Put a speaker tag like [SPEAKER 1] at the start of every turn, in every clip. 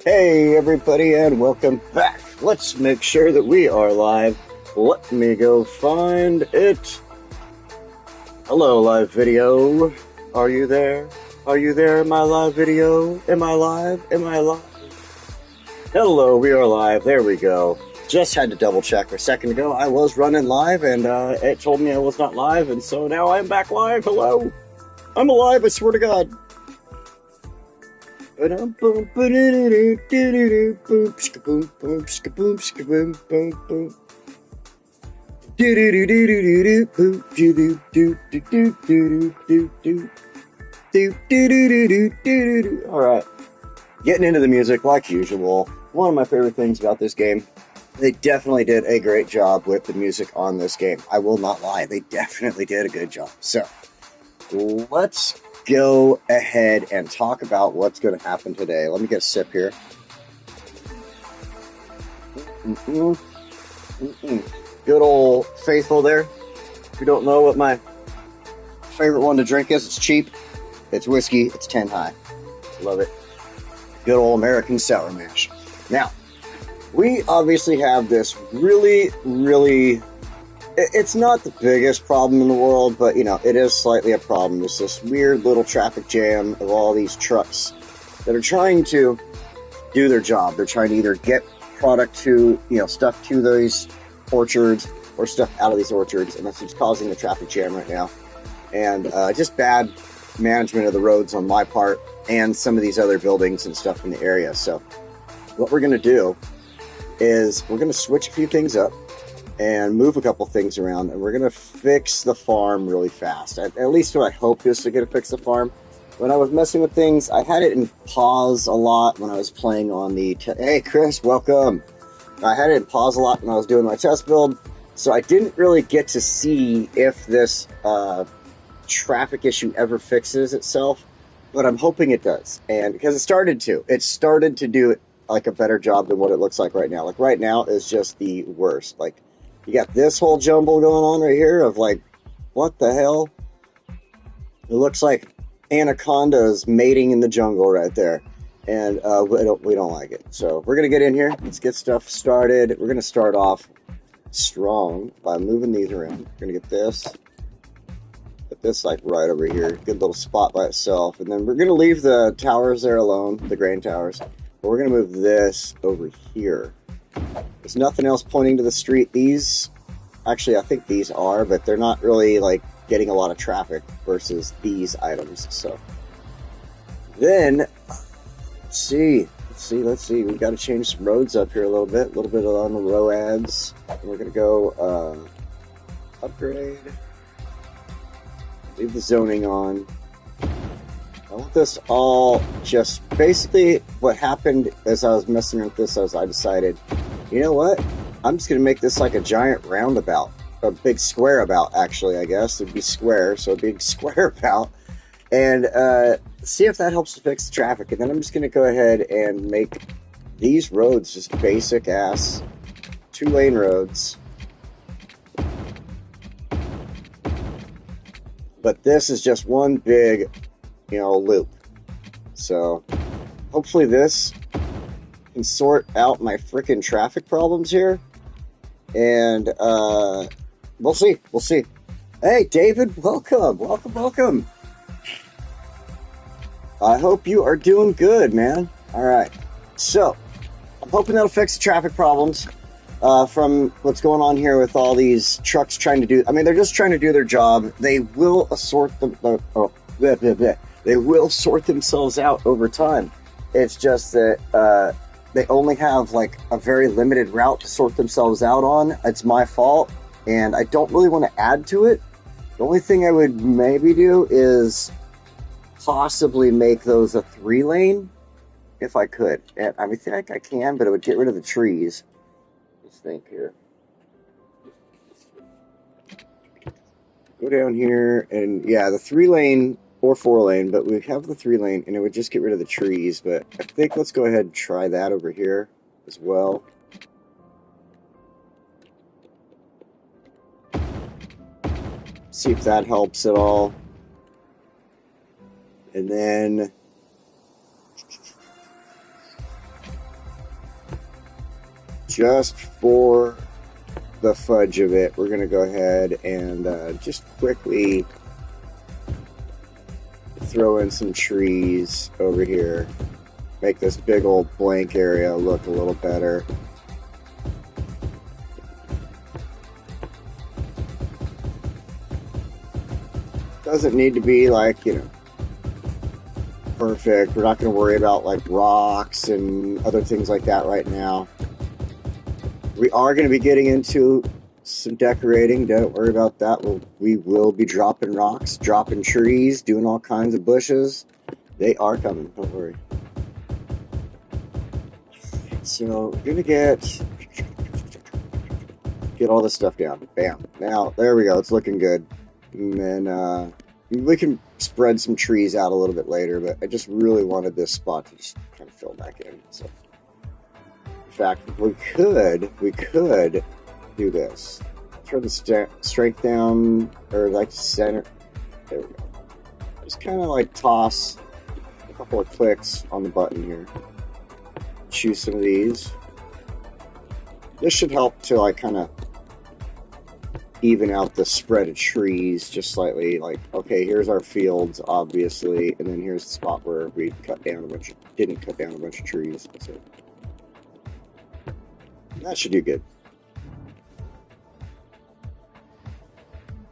[SPEAKER 1] Hey everybody, and welcome back. Let's make sure that we are live. Let me go find it. Hello, live video. Are you there? Are you there, my live video? Am I live? Am I live? Hello, we are live. There we go. Just had to double check a second ago. I was running live, and it told me I was not live, and so now I'm back live. Hello. I'm alive, I swear to God. Alright, getting into the music like usual. One of my favorite things about this game, they definitely did a great job with the music on this game. I will not lie, they definitely did a good job. So, let's go ahead and talk about what's going to happen today. Let me get a sip here. Good old Faithful there. If you don't know what my favorite one to drink is, it's cheap. It's whiskey. It's 10 high. Love it. Good old American sour mash. Now, we obviously have this really, it's not the biggest problem in the world, but, you know, it is slightly a problem. It's this weird little traffic jam of all these trucks that are trying to do their job. They're trying to either get product to, you know, stuff to those orchards or stuff out of these orchards, and that's what's causing the traffic jam right now. And just bad management of the roads on my part and some of these other buildings and stuff in the area. So what we're going to do is we're going to switch a few things up and move a couple things around, and we're going to fix the farm really fast. At least what I hope is to get to fix the farm. When I was messing with things, I had it in pause a lot when I was playing on the... Hey, Chris, welcome! I had it in pause a lot when I was doing my test build, so I didn't really get to see if this traffic issue ever fixes itself, but I'm hoping it does. And because it started to do it like a better job than what it looks like right now. Like right now is just the worst. Like you got this whole jumble going on right here of like, what the hell? It looks like anacondas mating in the jungle right there. And we don't like it. So we're going to get in here. Let's get stuff started. We're going to start off strong by moving these around. We're going to get this. Put this like right over here. Good little spot by itself. And then we're going to leave the towers there alone, the grain towers. But we're going to move this over here. There's nothing else pointing to the street. These, actually I think these are, but they're not really like getting a lot of traffic versus these items. So then... Let's see. We've got to change some roads up here a little bit on the roads. And we're going to go upgrade. Leave the zoning on. I want this all just... Basically, what happened as I was messing with this, I decided, you know what? I'm just going to make this like a giant roundabout. A big square about, actually, I guess. It would be square, so a big square about. And see if that helps to fix the traffic. And then I'm just going to go ahead and make these roads just basic-ass 2-lane roads. But this is just one big, you know, loop. So hopefully this can sort out my freaking traffic problems here. And we'll see. Hey, David, welcome. I hope you are doing good, man. Alright, so, I'm hoping that'll fix the traffic problems from what's going on here with all these trucks trying to do... I mean, they're just trying to do their job. They will sort themselves out over time. It's just that they only have, like, a very limited route to sort themselves out on. It's my fault, and I don't really want to add to it. The only thing I would maybe do is... possibly make those a 3-lane if I could. And I mean, think I can, but it would get rid of the trees. Let's think here. go down here, and yeah, the 3-lane or 4-lane, but we have the 3-lane, and it would just get rid of the trees. But I think let's go ahead and try that over here as well. See if that helps at all. And then just for the fudge of it, we're going to go ahead and just quickly throw in some trees over here. Make this big old blank area look a little better. Doesn't need to be like, you know, perfect. We're not going to worry about like rocks and other things like that right now. We are going to be getting into some decorating. Don't worry about that. We will be dropping rocks, dropping trees, doing all kinds of bushes. They are coming. Don't worry. So we're going to get all this stuff down. Bam. Now, there we go. It's looking good. And then we can spread some trees out a little bit later, but I just really wanted this spot to just kind of fill back in. So, in fact, we could do this. Turn the strength down, or like center. There we go. Just kind of like toss a couple of clicks on the button here. Choose some of these. This should help to like kind of even out the spread of trees just slightly. Like, okay, here's our fields, obviously, and then here's the spot where we didn't cut down a bunch of trees. So that should do good.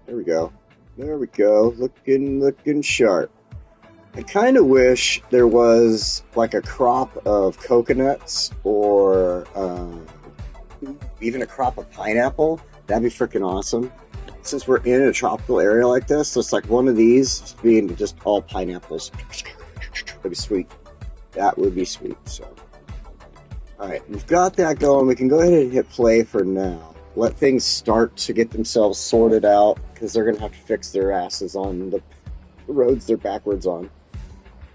[SPEAKER 1] There we go. There we go. Looking sharp. I kind of wish there was like a crop of coconuts or even a crop of pineapple. That'd be freaking awesome. Since we're in a tropical area like this, so it's like one of these being just all pineapples. That'd be sweet. That would be sweet. So, all right, we've got that going. We can go ahead and hit play for now. Let things start to get themselves sorted out because they're gonna have to fix their asses on the roads they're backwards on.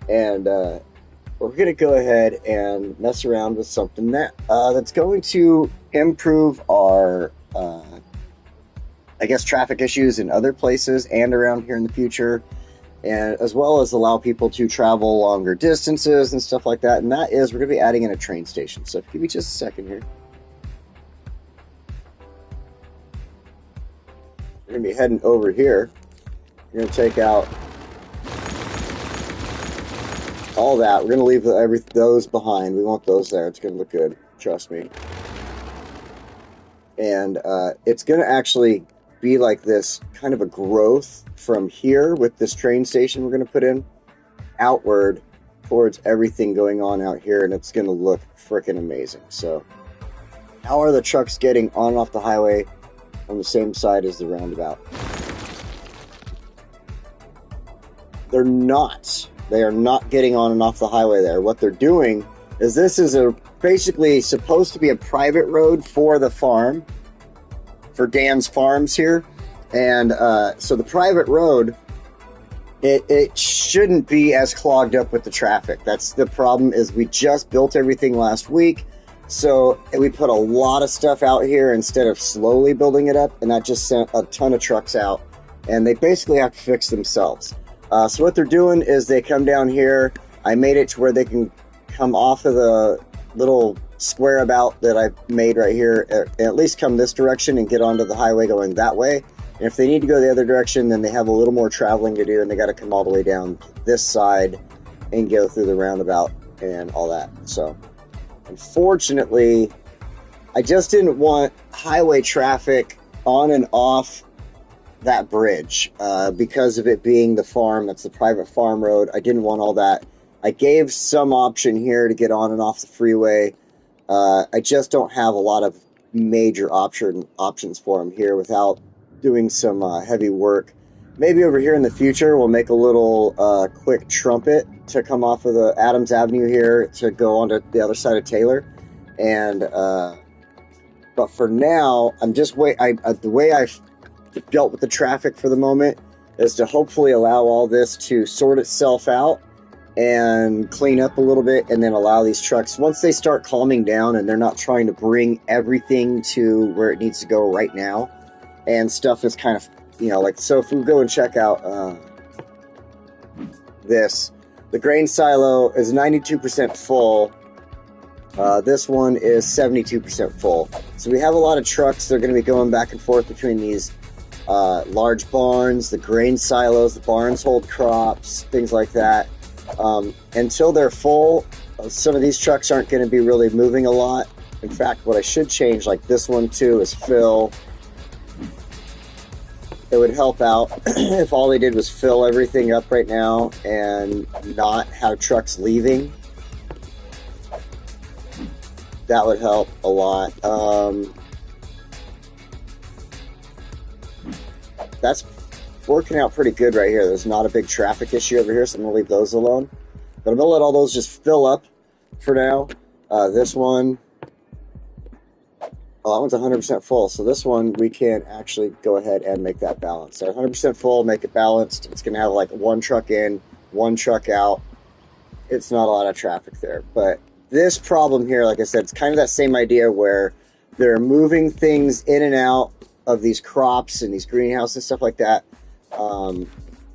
[SPEAKER 1] And we're going to go ahead and mess around with something that's going to improve our, I guess, traffic issues in other places and around here in the future, and as well as allow people to travel longer distances and stuff like that. And that is, we're going to be adding in a train station. So give me just a second here. We're going to be heading over here. We're going to take out all that. We're going to leave those behind. We want those there. It's going to look good. Trust me. And it's going to actually be like this kind of a growth from here with this train station we're going to put in outward towards everything going on out here. And it's going to look freaking amazing. So how are the trucks getting on and off the highway on the same side as the roundabout? They're not. They are not getting on and off the highway there. What they're doing is this is basically supposed to be a private road for the farm, for Dan's farms here. And so the private road, it shouldn't be as clogged up with the traffic. That's the problem, is we just built everything last week. So we put a lot of stuff out here instead of slowly building it up. And that just sent a ton of trucks out. And they basically have to fix themselves. So what they're doing is they come down here. I made it to where they can come off of the little square about that I made right here, at least come this direction and get onto the highway going that way. And if they need to go the other direction, then they have a little more traveling to do, and they got to come all the way down this side and go through the roundabout and all that. So, unfortunately, I just didn't want highway traffic on and off that bridge because of it being the farm. That's the private farm road. I didn't want all that. I gave some option here to get on and off the freeway. I just don't have a lot of major options for them here without doing some heavy work. Maybe over here in the future we'll make a little quick trumpet to come off of the Adams Avenue here to go onto the other side of Taylor. And but for now, I'm just the way I dealt with the traffic for the moment is to hopefully allow all this to sort itself out and clean up a little bit, and then allow these trucks, once they start calming down and they're not trying to bring everything to where it needs to go right now, and stuff is kind of, you know, like, so if we go and check out this, the grain silo is 92% full. This one is 72% full. So we have a lot of trucks that are going to be going back and forth between these large barns, the grain silos. The barns hold crops, things like that. Until they're full, some of these trucks aren't going to be really moving a lot. In fact, what I should change, like this one too, is fill. It would help out if all they did was fill everything up right now and not have trucks leaving. That would help a lot. That's working out pretty good right here. There's not a big traffic issue over here, so I'm going to leave those alone. But I'm going to let all those just fill up for now. This one, oh, that one's 100% full. So this one, we can actually go ahead and make that balanced. So 100% full, make it balanced. It's going to have like one truck in, one truck out. It's not a lot of traffic there. But this problem here, like I said, it's kind of that same idea where they're moving things in and out of these crops and these greenhouses and stuff like that.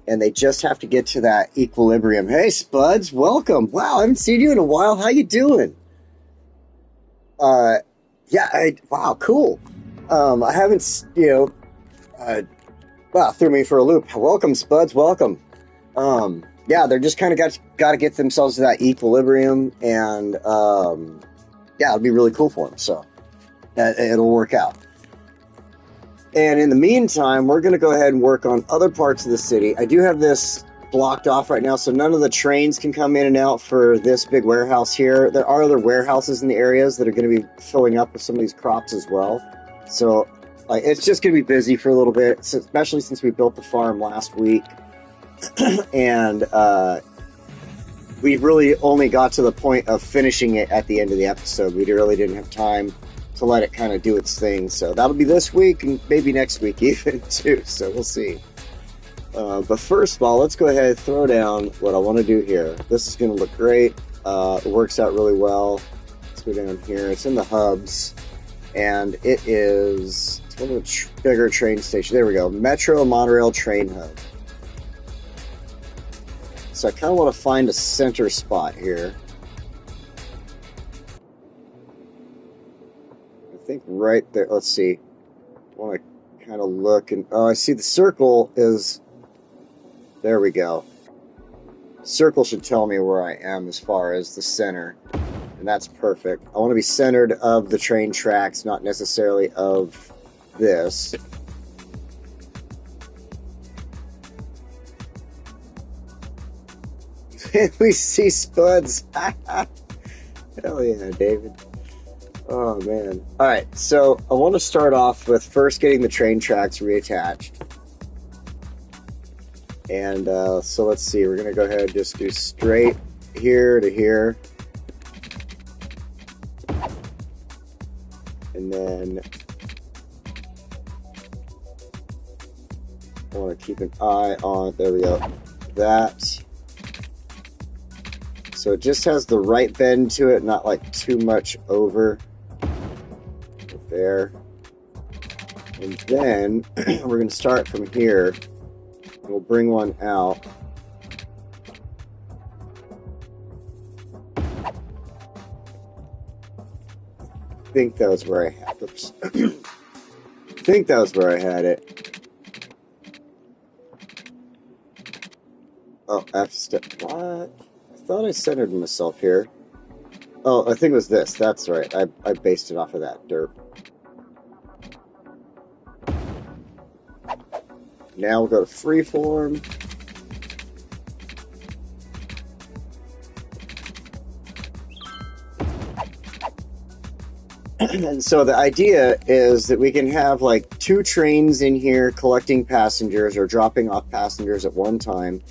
[SPEAKER 1] And they just have to get to that equilibrium. Hey, Spuds, welcome. Wow, I haven't seen you in a while. How you doing? Yeah, wow, cool. I haven't, you know, wow, threw me for a loop. Welcome, Spuds, welcome. Yeah, they're just kind of got to get themselves to that equilibrium, and yeah, it'll be really cool for them. So it'll work out. And in the meantime, we're going to go ahead and work on other parts of the city. I do have this blocked off right now, so none of the trains can come in and out for this big warehouse here. There are other warehouses in the areas that are going to be filling up with some of these crops as well. So it's just going to be busy for a little bit, especially since we built the farm last week. And we really only got to the point of finishing it at the end of the episode. We really didn't have time to let it kind of do its thing. So that'll be this week and maybe next week even too. So we'll see. But first of all, let's go ahead and throw down what I want to do here. This is going to look great. It works out really well. Let's go down here. It's in the hubs. And it's one of the bigger train stations. There we go. Metro Monorail Train Hub. So I kind of want to find a center spot here. I think right there. Let's see. I want to kind of look, and oh, I see the circle is. There we go. Circle should tell me where I am as far as the center, and that's perfect. I want to be centered of the train tracks, not necessarily of this. We see Spuds. Hell yeah, David. Oh, man. Alright, so I want to start off with first getting the train tracks reattached. And so let's see, we're going to go ahead and just do straight here to here. And then I want to keep an eye on, there we go, that. So it just has the right bend to it, not like too much over. There. And then we're going to start from here. We'll bring one out. I think that was where I had, oops. I think that was where I had it. Oh, F step, what? I thought I centered myself here. Oh, I think it was this. That's right. I based it off of that derp. Now we'll go to freeform. And so the idea is that we can have like 2 trains in here collecting passengers or dropping off passengers at one time.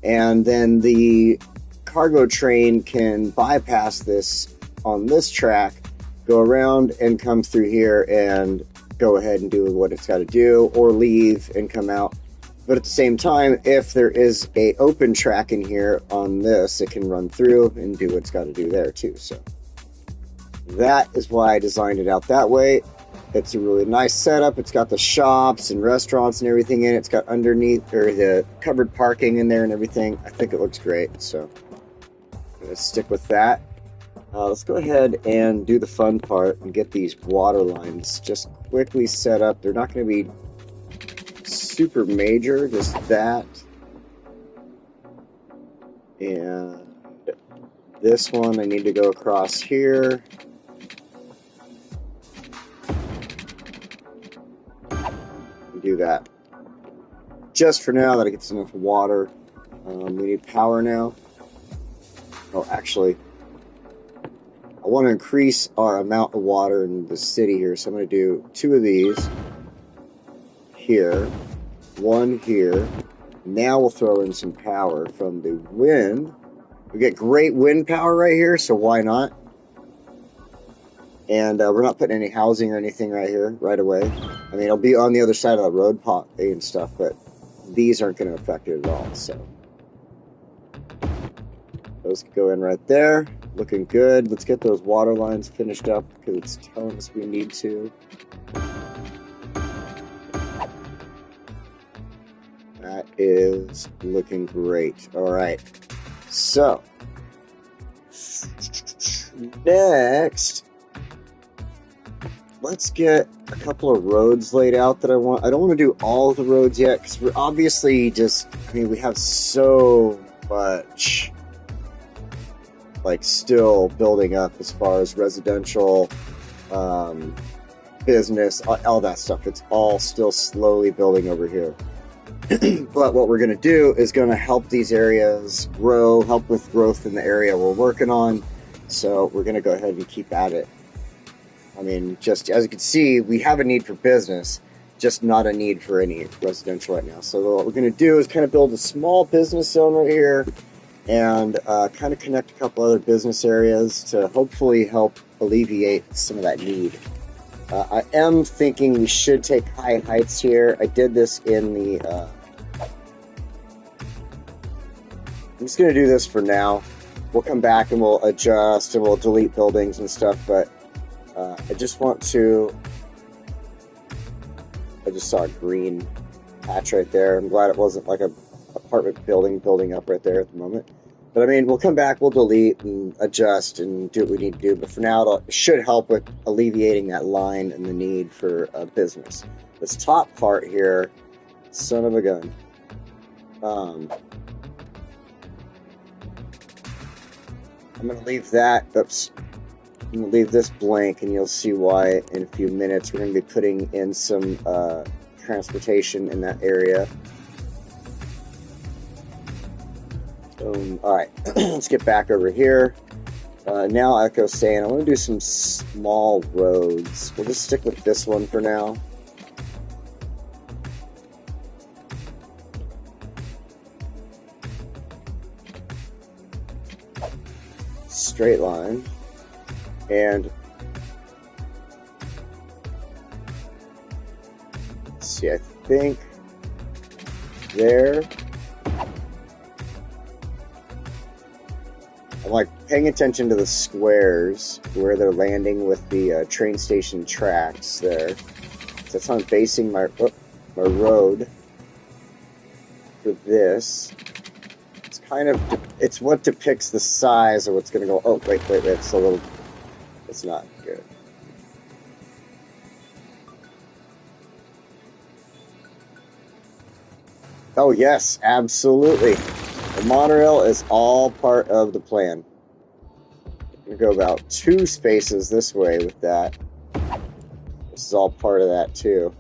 [SPEAKER 1] And then the cargo train can bypass this on this track, go around and come through here and go ahead and do what it's got to do, or leave and come out. But at the same time, if there is a open track in here on this, it can run through and do what it's got to do there too. So that is why I designed it out that way. It's a really nice setup. It's got the shops and restaurants and everything in it. It's got underneath, or the covered parking in there and everything. I think it looks great, so I'm going to stick with that. Let's go ahead and do the fun part and get these water lines just quickly set up. They're not going to be super major, just that. And this one I need to go across here. Do that. Just for now, that it gets enough water. We need power now. Oh, actually, I want to increase our amount of water in the city here, so I'm going to do 2 of these here, 1 here. Now we'll throw in some power from the wind. We get great wind power right here, so why not? And we're not putting any housing or anything right here, right away. I mean, it'll be on the other side of the road pot and stuff, but these aren't going to affect it at all, so. Those can go in right there. Looking good. Let's get those water lines finished up, because it's telling us we need to. That is looking great. All right. So, next, let's get a couple of roads laid out that I want. I don't want to do all of the roads yet, because we're obviously just, I mean, we have so much, like, still building up as far as residential, business, all that stuff. It's all still slowly building over here. But what we're going to do is going to help these areas grow, help with growth in the area we're working on. So we're going to go ahead and keep at it. I mean, just as you can see, we have a need for business, just not a need for any residential right now. So what we're going to do is kind of build a small business zone right here and kind of connect a couple other business areas to hopefully help alleviate some of that need. I am thinking we should take high heights here. I did this in the... I'm just going to do this for now. We'll come back and we'll adjust and we'll delete buildings and stuff, but I just want to... I just saw a green patch right there. I'm glad it wasn't like a apartment building up right there at the moment. But I mean, we'll come back, we'll delete and adjust and do what we need to do. But for now, it should help with alleviating that line and the need for business. This top part here, son of a gun. I'm going to leave that. Oops. I'm going to leave this blank, and you'll see why in a few minutes. We're going to be putting in some transportation in that area. Alright, let's get back over here. Now, like I was saying, I want to do some small roads. We'll just stick with this one for now. Straight line. And let's see, I think there. I'm like paying attention to the squares where they're landing with the train station tracks there. So that's how I'm basing my road for this. It's kind of, it's what depicts the size of what's going to go. Oh, wait, it's a little, it's not good. Oh yes, absolutely. The monorail is all part of the plan. I'm going to go about 2 spaces this way with that. This is all part of that too.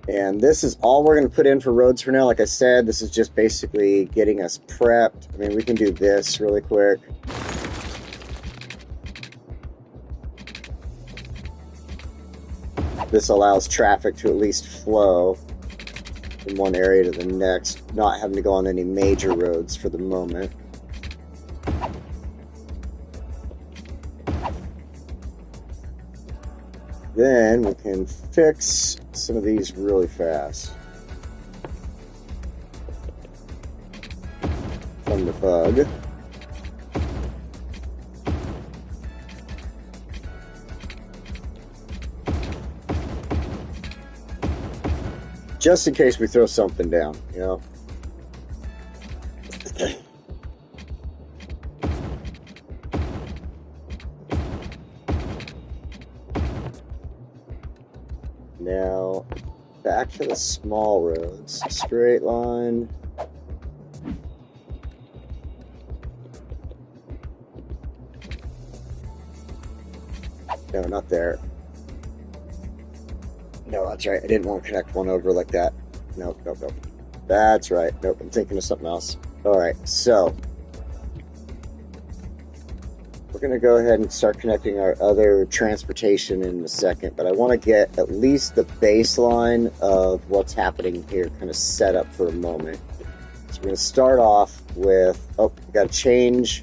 [SPEAKER 1] And this is all we're going to put in for roads for now. Like I said, this is just basically getting us prepped. I mean, we can do this really quick. This allows traffic to at least flow from one area to the next, not having to go on any major roads for the moment. Then we can fix some of these really fast. From the bug. Just in case we throw something down, you know. Now, back to the small roads. Straight line. No, not there. No, that's right. I didn't want to connect one over like that. Nope, nope, nope. That's right. Nope, I'm thinking of something else. Alright, so we're going to go ahead and start connecting our other transportation in a second, but I want to get at least the baseline of what's happening here kind of set up for a moment. So we're going to start off with, oh, we got to change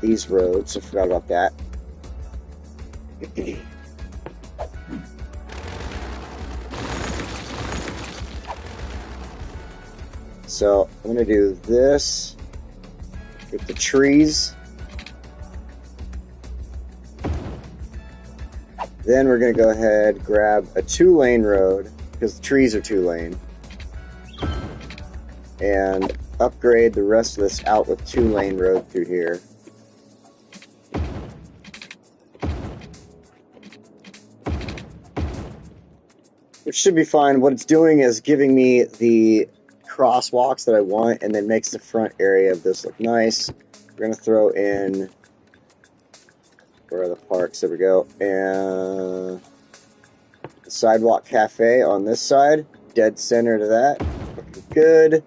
[SPEAKER 1] these roads. I forgot about that. So I'm going to do this with the trees. Then we're going to go ahead, grab a 2-lane road, because the trees are 2-lane, and upgrade the rest of this out with 2-lane road through here. Which should be fine. What it's doing is giving me the crosswalks that I want, and then makes the front area of this look nice. We're going to throw in, where are the parks? There we go. And the sidewalk cafe on this side, dead center to that. Looking good.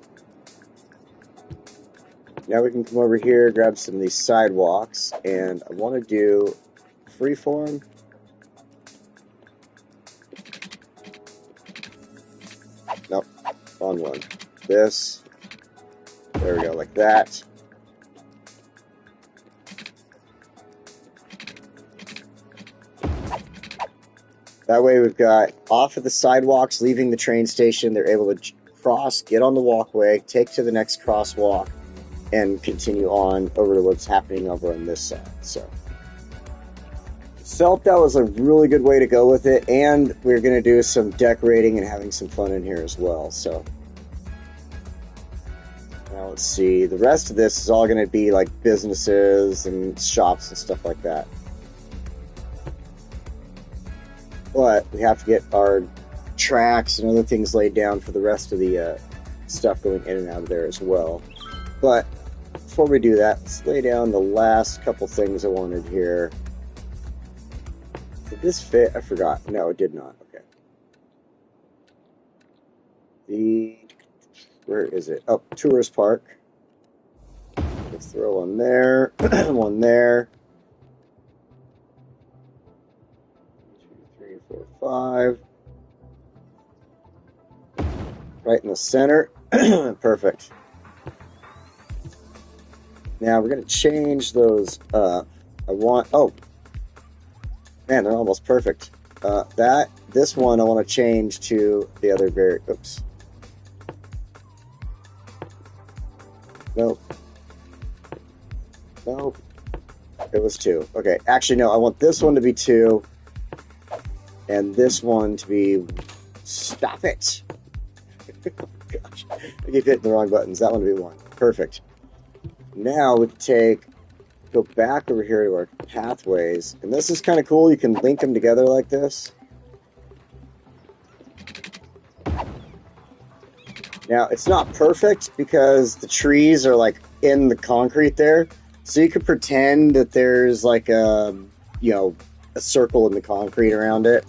[SPEAKER 1] Now we can come over here, grab some of these sidewalks, and I want to do freeform. Nope, wrong one. This. There we go, like that. That way we've got off of the sidewalks, leaving the train station. They're able to cross, get on the walkway, take to the next crosswalk, and continue on over to what's happening over on this side. So, felt that was a really good way to go with it, and we're going to do some decorating and having some fun in here as well. So, now let's see. The rest of this is all going to be like businesses and shops and stuff like that. But we have to get our tracks and other things laid down for the rest of the stuff going in and out of there as well. But before we do that, let's lay down the last couple things I wanted here. Did this fit? I forgot. No, it did not. Okay. Where is it? Oh, Tourist Park. Let's throw one there, one there. 2, 3, 4, 5. Right in the center. Perfect. Now we're going to change those up. Oh, man, they're almost perfect. This one I want to change to the other oops. Nope. Nope. It was 2. Okay, actually, no, I want this one to be 2. And this one to be... Stop it! Oh, gosh. I keep hitting the wrong buttons. That one to be 1. Perfect. Now we can go back over here to our pathways. And this is kind of cool. You can link them together like this. Now, it's not perfect because the trees are like in the concrete there. So you could pretend that there's like a circle in the concrete around it.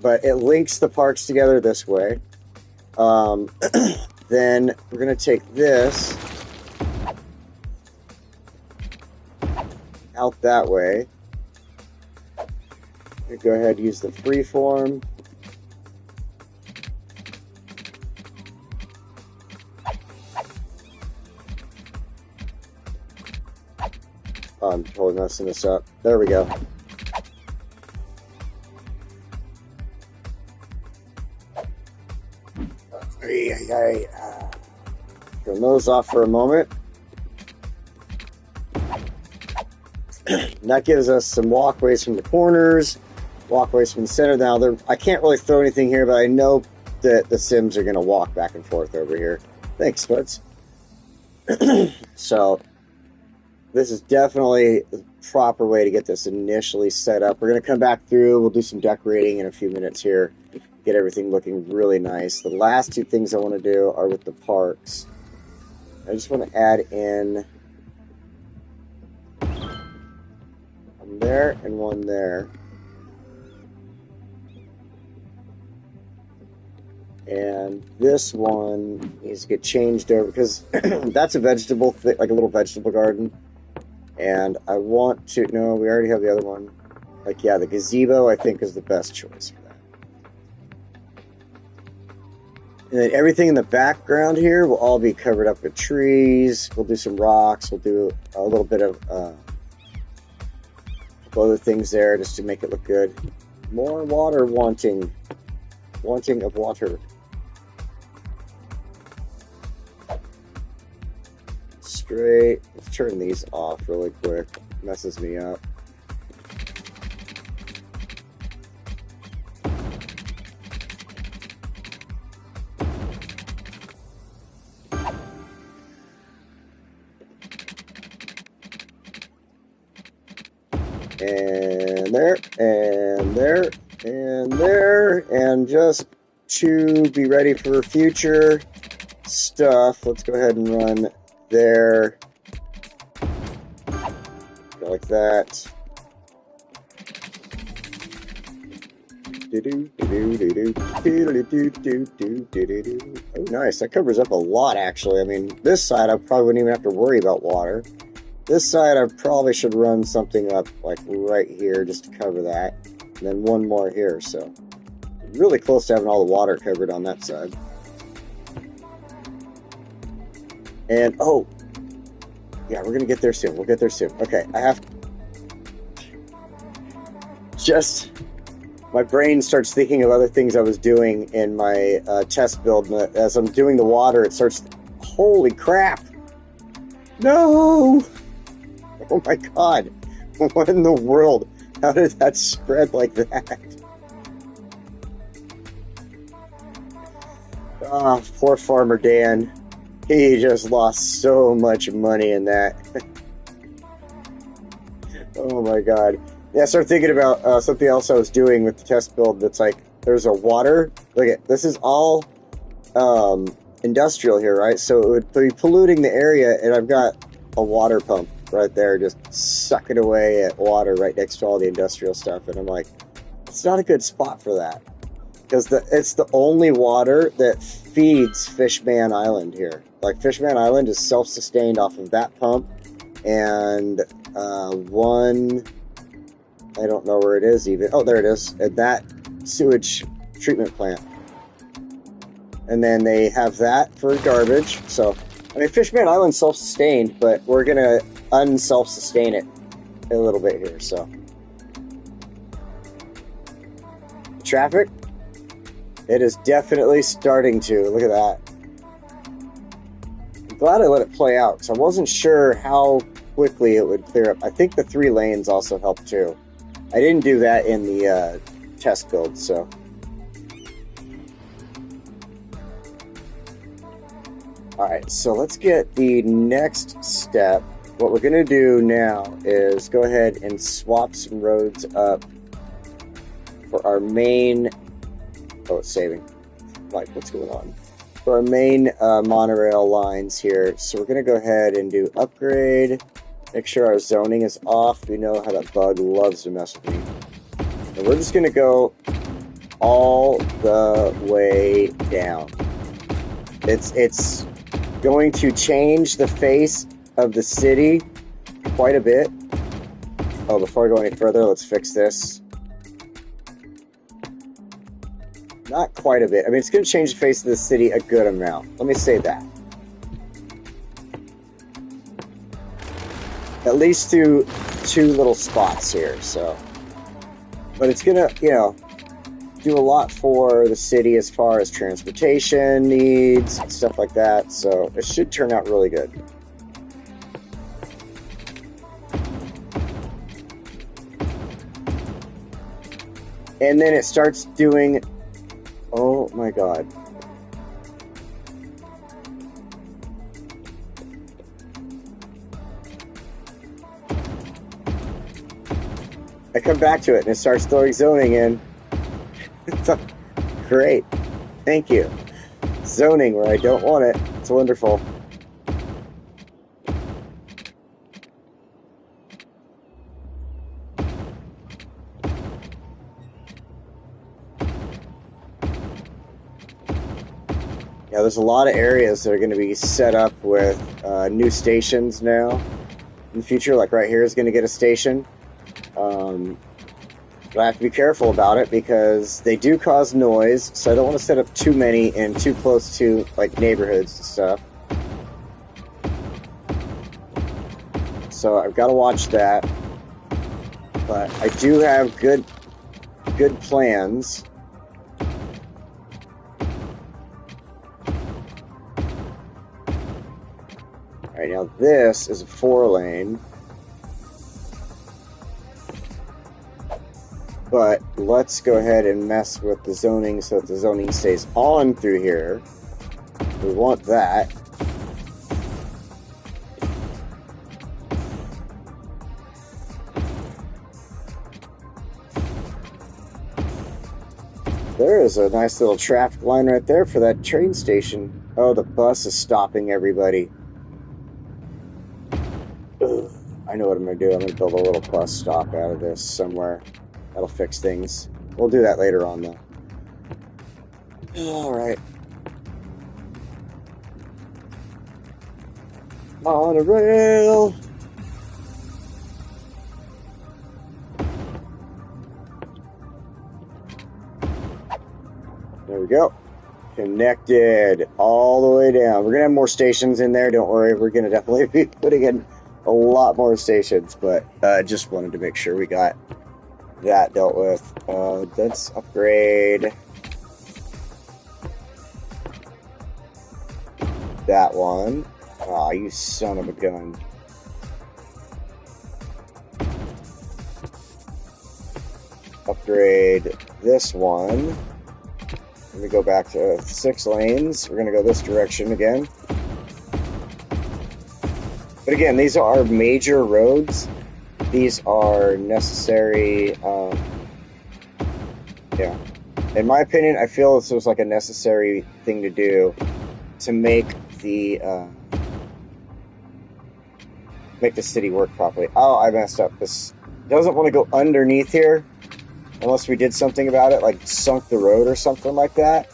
[SPEAKER 1] But it links the parks together this way. Then we're going to take this out that way. We go ahead and use the freeform. Oh, I'm totally messing this up. There we go. I turn those off for a moment. That gives us some walkways from the corners, walkways from the center. Now, I can't really throw anything here, but I know that the Sims are going to walk back and forth over here. Thanks, Spuds. So, this is definitely the proper way to get this initially set up. We're going to come back through. We'll do some decorating in a few minutes here. Get everything looking really nice. The last two things I want to do are with the parks. I just want to add in one there and one there. And this one needs to get changed over because that's a vegetable, like a little vegetable garden. And I want to, no, we already have the other one. Like, yeah, the gazebo I think is the best choice for that. And then everything in the background here will all be covered up with trees. We'll do some rocks. We'll do a little bit of other things there just to make it look good. More water wanting. Wanting of water. Straight. Let's turn these off really quick. Messes me up. And there, and there, and there, and just to be ready for future stuff, let's go ahead and run there. Go like that. Oh, nice. That covers up a lot, actually. I mean, this side I probably wouldn't even have to worry about water. This side, I probably should run something up, like, right here, just to cover that. And then one more here, so... really close to having all the water covered on that side. And, oh! Yeah, we're gonna get there soon. We'll get there soon. Okay, I have... just... my brain starts thinking of other things I was doing in my test build. As I'm doing the water, it starts... holy crap! No! Oh my god, what in the world? How did that spread like that? Ah, poor Farmer Dan. He just lost so much money in that. Oh my god. Yeah, I started thinking about something else I was doing with the test build that's like, there's a water, look at, this is all industrial here, right? So it would be polluting the area, and I've got a water pump right there just sucking away at water right next to all the industrial stuff, and I'm like, it's not a good spot for that because it's the only water that feeds Fishman Island here. Like, Fishman Island is self-sustained off of that pump and one, I don't know where it is even, oh there it is, at that sewage treatment plant, and then they have that for garbage. So I mean, Fishman Island's self-sustained, but we're gonna unself-sustain it a little bit here, so. Traffic, it is definitely starting to, look at that. I'm glad I let it play out, because I wasn't sure how quickly it would clear up. I think the 3 lanes also helped too. I didn't do that in the test build, so. Alright, so let's get the next step. What we're going to do now is go ahead and swap some roads up for our main... oh, it's saving. Like, what's going on? For our main monorail lines here. So we're going to go ahead and do upgrade. Make sure our zoning is off. We know how that bug loves to mess with me. And we're just going to go all the way down. It's going to change the face of the city quite a bit. Oh, before I go any further, let's fix this. Not quite a bit. I mean, it's going to change the face of the city a good amount. Let me say that. At least to 2 little spots here, so. But it's going to, you know, do a lot for the city as far as transportation needs, stuff like that, so it should turn out really good. And then it starts doing... Oh my god. I come back to it and it starts throwing zoning in. Great. Thank you. Zoning where I don't want it. It's wonderful. Yeah, there's a lot of areas that are going to be set up with new stations now in the future. Like right here is going to get a station. But I have to be careful about it because they do cause noise, so I don't want to set up too many and too close to like neighborhoods and stuff. So I've got to watch that. But I do have good plans. Alright, now this is a 4-lane. But let's go ahead and mess with the zoning so that the zoning stays on through here. We want that. There is a nice little traffic line right there for that train station. Oh, the bus is stopping everybody. Ugh, I know what I'm going to do. I'm going to build a little bus stop out of this somewhere. That'll fix things. We'll do that later on, though. Alright. Monorail! There we go. Connected all the way down. We're going to have more stations in there. Don't worry. We're going to definitely be putting in a lot more stations. But just wanted to make sure we got that dealt with. Let's upgrade that one. Aw, you son of a gun. Upgrade this one. Let me go back to 6 lanes. We're going to go this direction again. But again, these are major roads. These are necessary, yeah. In my opinion, I feel this was like a necessary thing to do to make the city work properly. Oh, I messed up. This doesn't want to go underneath here unless we did something about it, like sunk the road or something like that.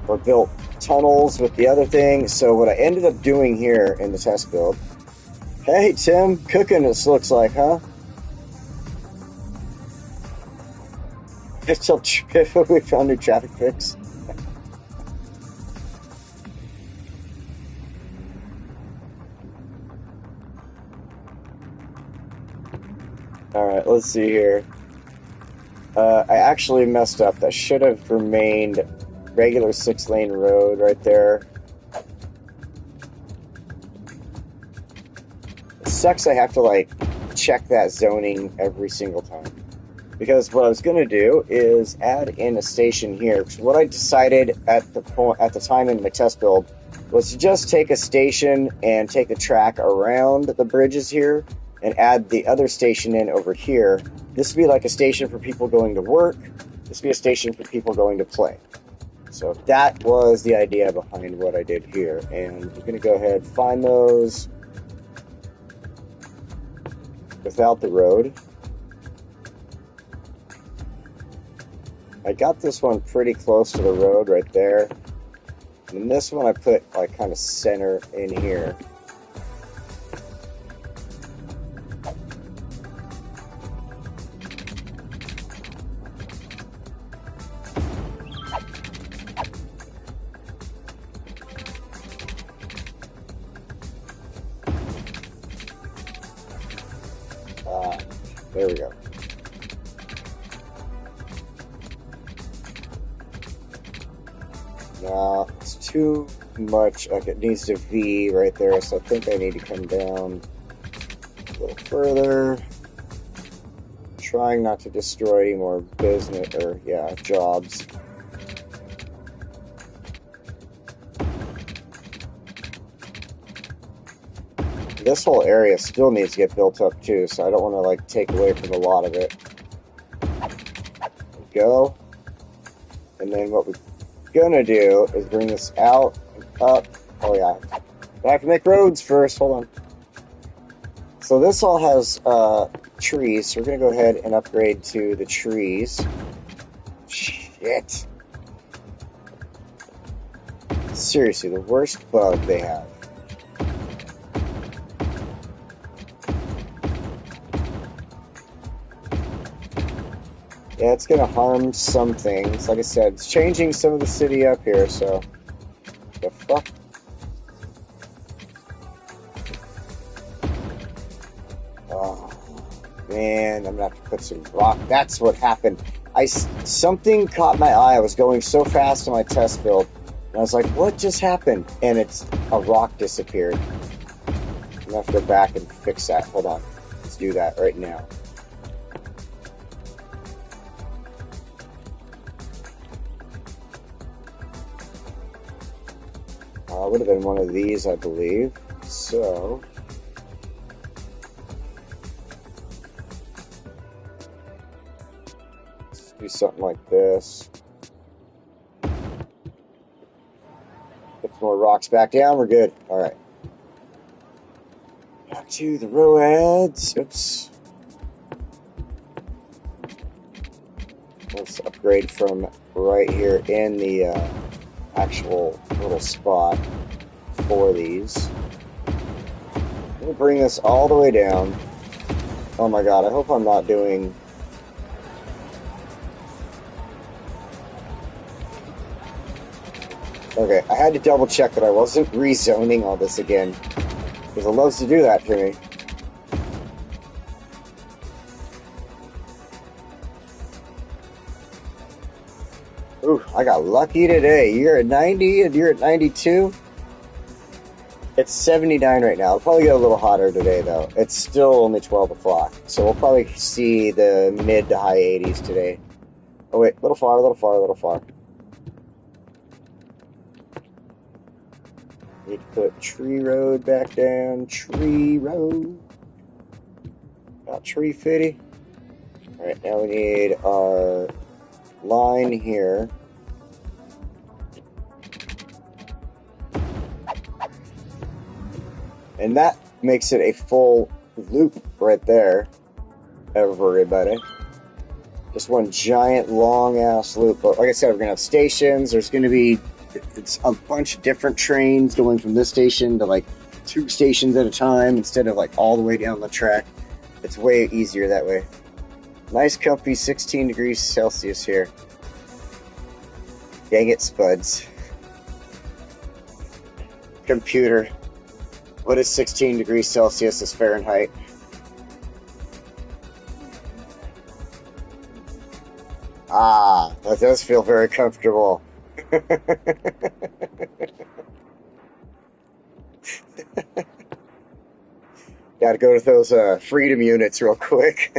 [SPEAKER 1] Or built tunnels with the other thing. So what I ended up doing here in the test build... Hey, Tim, cooking this looks like, huh? We found new traffic fix. Alright, let's see here. I actually messed up. That should have remained regular 6-lane road right there. It sucks I have to, like, check that zoning every single time. Because what I was going to do is add in a station here. Because what I decided at the time in my test build was to just take a station and take the track around the bridges here and add the other station in over here. This would be like a station for people going to work. This would be a station for people going to play. So that was the idea behind what I did here. And we're going to go ahead and find those without the road. I got this one pretty close to the road right there. And this one I put like kind of center in here. There we go. No, it's too much. Like, it needs to V right there, so I think I need to come down a little further. Trying not to destroy any more business, or, yeah, jobs. This whole area still needs to get built up, too, so I don't want to, like, take away from a lot of it. Go. And then what we're gonna do is bring this out and up. Oh, yeah. I have to make roads first. Hold on. So this all has trees, so we're going to go ahead and upgrade to the trees. Shit. Seriously, the worst bug they have. Yeah, it's going to harm some things. Like I said, it's changing some of the city up here, so... The fuck? Oh, man, I'm going to have to put some rock. That's what happened. Something caught my eye. I was going so fast in my test build. And I was like, what just happened? And a rock disappeared. I'm going to have to go back and fix that. Hold on. Let's do that right now. Would have been one of these, I believe. So... let's do something like this. Put some more rocks back down. We're good. Alright. Back to the roads. Oops. Let's upgrade from right here in the actual little spot for these. We'll bring this all the way down. Oh my god, I hope I'm not doing... Okay, I had to double check that I wasn't rezoning all this again, because it loves to do that to me. Ooh, I got lucky today. You're at 90 and you're at 92? It's 79 right now. It'll probably get a little hotter today, though. It's still only 12 o'clock, so we'll probably see the mid to high 80s today. Oh, wait, a little far, a little far, a little far. Need to put tree road back down. Tree road. Got tree fitty. Alright, now we need our line here. And that makes it a full loop right there. Everybody. Just one giant long-ass loop. But like I said, we're going to have stations. There's going to be a bunch of different trains going from this station to like 2 stations at a time instead of like all the way down the track. It's way easier that way. Nice comfy 16 degrees Celsius here. Dang it, Spuds. Computer. What is 16 degrees Celsius as Fahrenheit? Ah, that does feel very comfortable. Gotta go to those freedom units real quick.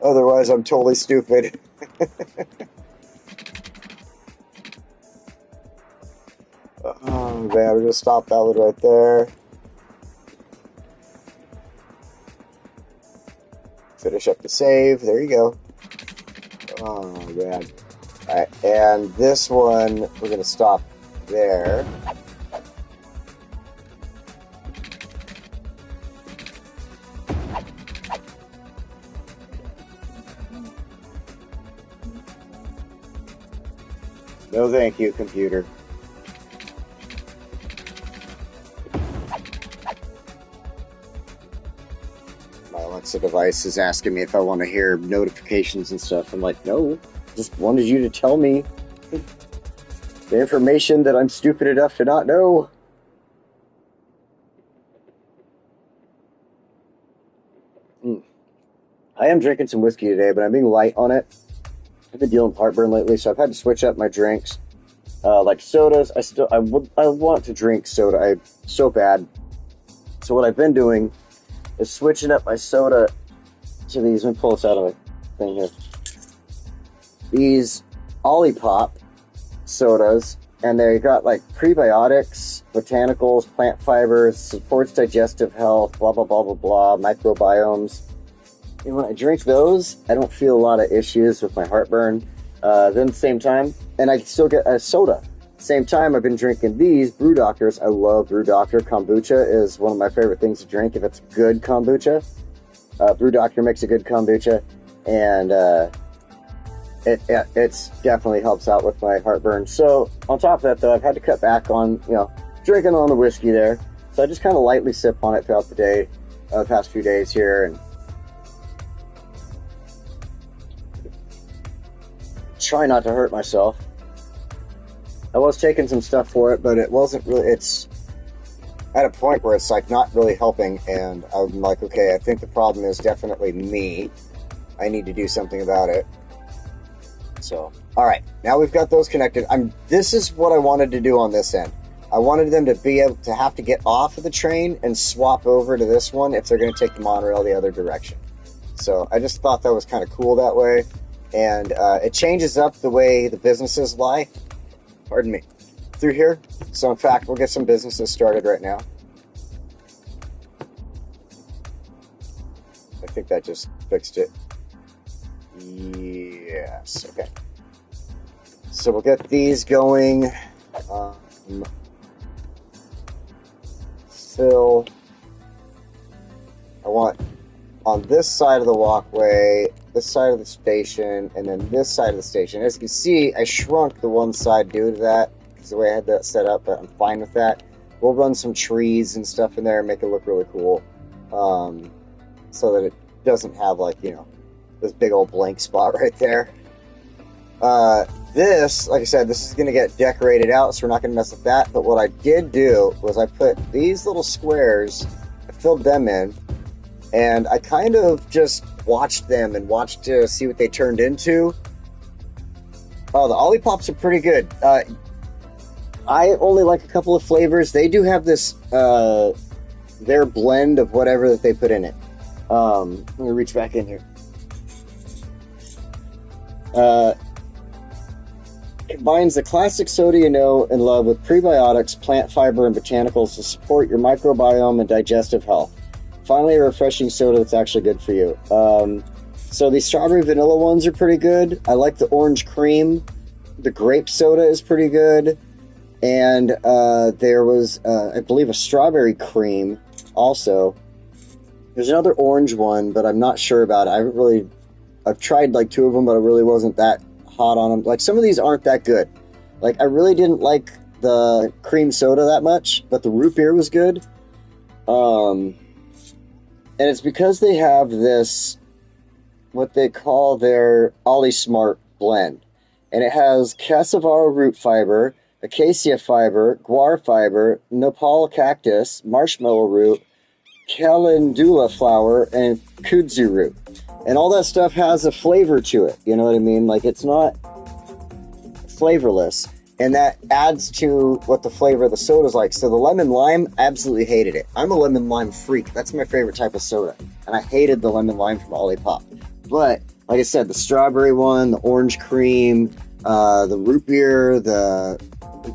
[SPEAKER 1] Otherwise, I'm totally stupid. Oh man, we're gonna stop that one right there. Finish up the save. There you go. Oh man. Alright, and this one, we're gonna stop there. No thank you, computer. My Alexa device is asking me if I want to hear notifications and stuff. I'm like, no, just wanted you to tell me the information that I'm stupid enough to not know. I am drinking some whiskey today, but I'm being light on it. I've been dealing with heartburn lately, so I've had to switch up my drinks. Like sodas, I want to drink soda so bad. So what I've been doing is switching up my soda to these. Let me pull this out of the thing here. These Olipop sodas, and they got like prebiotics, botanicals, plant fibers, supports digestive health, blah blah blah blah blah, microbiomes. And when I drink those, I don't feel a lot of issues with my heartburn. Then at the same time, and I still get a soda. Same time, I've been drinking these Brew Doctors. I love Brew Doctor. Kombucha is one of my favorite things to drink if it's good kombucha. Brew Doctor makes a good kombucha, and it's definitely helps out with my heartburn. So on top of that, though, I've had to cut back on drinking on the whiskey there. So I just kind of lightly sip on it throughout the day, the past few days here, and try not to hurt myself. I was taking some stuff for it, but it wasn't really, it's at a point where it's like not really helping, and I'm like, okay, I think the problem is definitely me. I need to do something about it. So, alright, now we've got those connected. This is what I wanted to do on this end. I wanted them to be able to have to get off of the train and swap over to this one if they're going to take the monorail the other direction. So I just thought that was kind of cool that way. And it changes up the way the businesses lie, pardon me, through here. So in fact, we'll get some businesses started right now. I think that just fixed it. Yes, okay. So we'll get these going. Fill. I want on this side of the walkway, this side of the station, and then this side of the station. As you can see, I shrunk the one side due to that, because the way I had that set up, but I'm fine with that. We'll run some trees and stuff in there and make it look really cool, so that it doesn't have, like, this big old blank spot right there. This, like I said, this is going to get decorated out, so we're not going to mess with that. But what I did do was I put these little squares, I filled them in, and I kind of just watched them and watched to see what they turned into. Oh, the Olipops are pretty good. I only like a couple of flavors. They do have this, their blend of whatever that they put in it. Let me reach back in here. Combines the classic soda you know and love with prebiotics, plant fiber, and botanicals to support your microbiome and digestive health. Finally, a refreshing soda that's actually good for you. So these strawberry vanilla ones are pretty good. I like the orange cream. The grape soda is pretty good. And there was, I believe, a strawberry cream also. There's another orange one, but I'm not sure about it. I've tried like two of them, but I really wasn't that hot on them. Like, some of these aren't that good. Like, I really didn't like the cream soda that much, but the root beer was good. And it's because they have this, what they call their Ollie Smart blend. And it has cassava root fiber, acacia fiber, guar fiber, nopal cactus, marshmallow root, calendula flower, and kudzu root. And all that stuff has a flavor to it, you know what I mean? Like, it's not flavorless, and that adds to what the flavor of the soda is like. So the lemon lime, absolutely hated it. I'm a lemon lime freak. That's my favorite type of soda, and I hated the lemon lime from Olipop. But like I said, the strawberry one, the orange cream, the root beer, the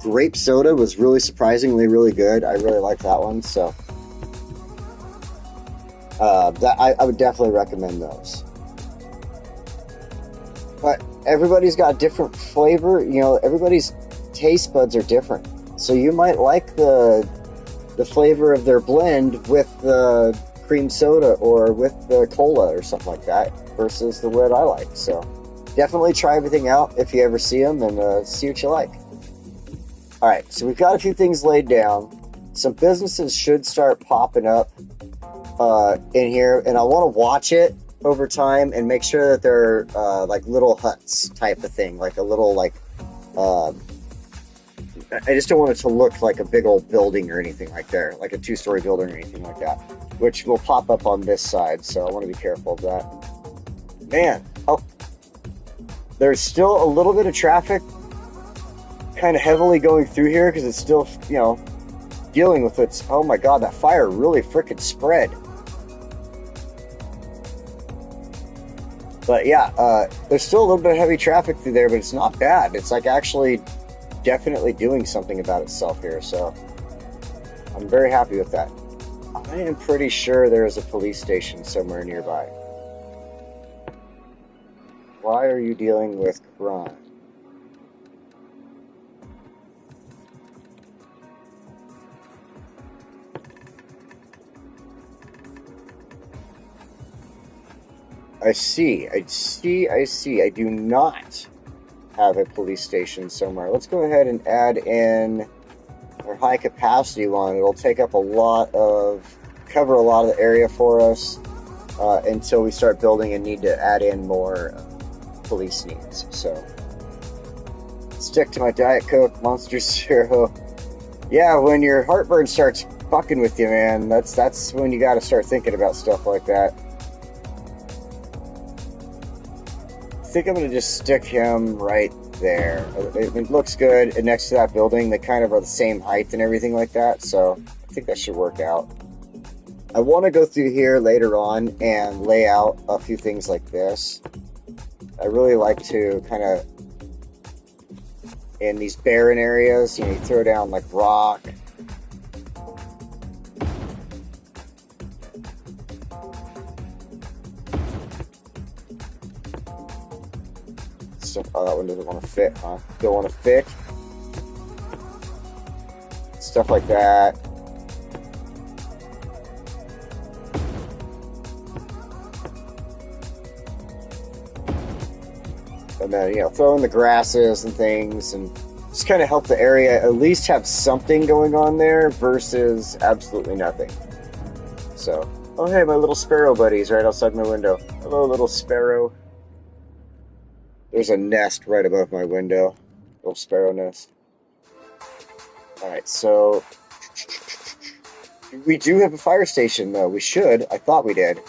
[SPEAKER 1] grape soda was really surprisingly really good. I really like that one. So I would definitely recommend those. But everybody's got different flavor. Everybody's taste buds are different. So you might like the flavor of their blend with the cream soda or with the cola or something like that versus the what I like. So definitely try everything out if you ever see them and see what you like. Alright, so we've got a few things laid down. Some businesses should start popping up in here, and I want to watch it over time and make sure that they're like little huts type of thing, like a little, like, I just don't want it to look like a big old building or anything like there, like a 2-story building or anything like that, which will pop up on this side, so I want to be careful of that. Man, oh, There's still a little bit of traffic kind of heavily going through here because it's still, you know, dealing with its... Oh my god, that fire really freaking spread. But yeah, there's still a little bit of heavy traffic through there, but it's not bad. It's like actually definitely doing something about itself here, so I'm very happy with that. I am pretty sure there is a police station somewhere nearby. Why are you dealing with crime? I see. I do not have a police station somewhere. Let's go ahead and add in our high capacity one. It'll take up cover a lot of the area for us until we start building and need to add in more police needs. So, stick to my Diet Coke, Monster Zero. Yeah, when your heartburn starts fucking with you, man, that's when you gotta start thinking about stuff like that. I think I'm going to just stick him right there. It looks good, and next to that building, they kind of are the same height and everything like that, so I think that should work out. I want to go through here later on and lay out a few things like this. I really like to kind of, in these barren areas, you know, you throw down like rock. Oh, that one doesn't want to fit, huh? Don't want to fit. Stuff like that. And then, you know, throw in the grasses and things and just kind of help the area at least have something going on there versus absolutely nothing. So, oh hey, my little sparrow buddy's right outside my window. Hello, little sparrow. There's a nest right above my window. Little sparrow nest. Alright, so... we do have a fire station, though. We should. I thought we did.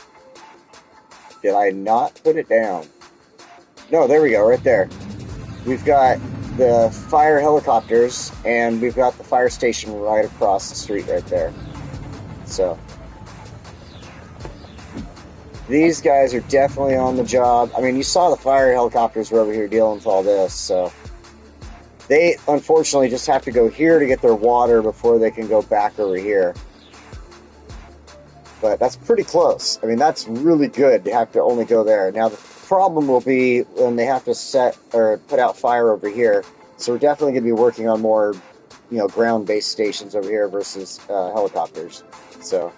[SPEAKER 1] Did I not put it down? No, there we go, right there. We've got the fire helicopters, and we've got the fire station right across the street right there. So... these guys are definitely on the job. I mean, you saw the fire helicopters were over here dealing with all this, so... they, unfortunately, just have to go here to get their water before they can go back over here. But that's pretty close. I mean, that's really good to have to only go there. Now, the problem will be when they have to set or put out fire over here. So we're definitely going to be working on more, you know, ground-based stations over here versus helicopters. So...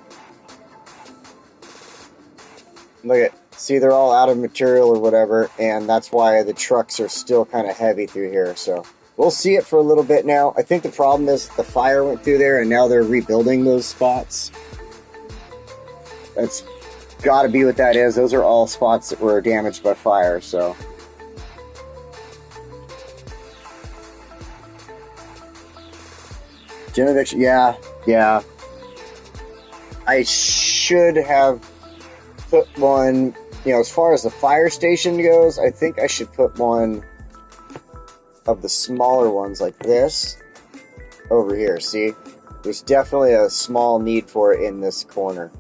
[SPEAKER 1] look at, see, they're all out of material or whatever, and that's why the trucks are still kind of heavy through here, so we'll see it for a little bit now. I think the problem is the fire went through there, and now they're rebuilding those spots. That's got to be what that is. Those are all spots that were damaged by fire, so... Genovic, yeah. I should have put one, you know, as far as the fire station goes, I think I should put one of the smaller ones like this over here. See, there's definitely a small need for it in this corner,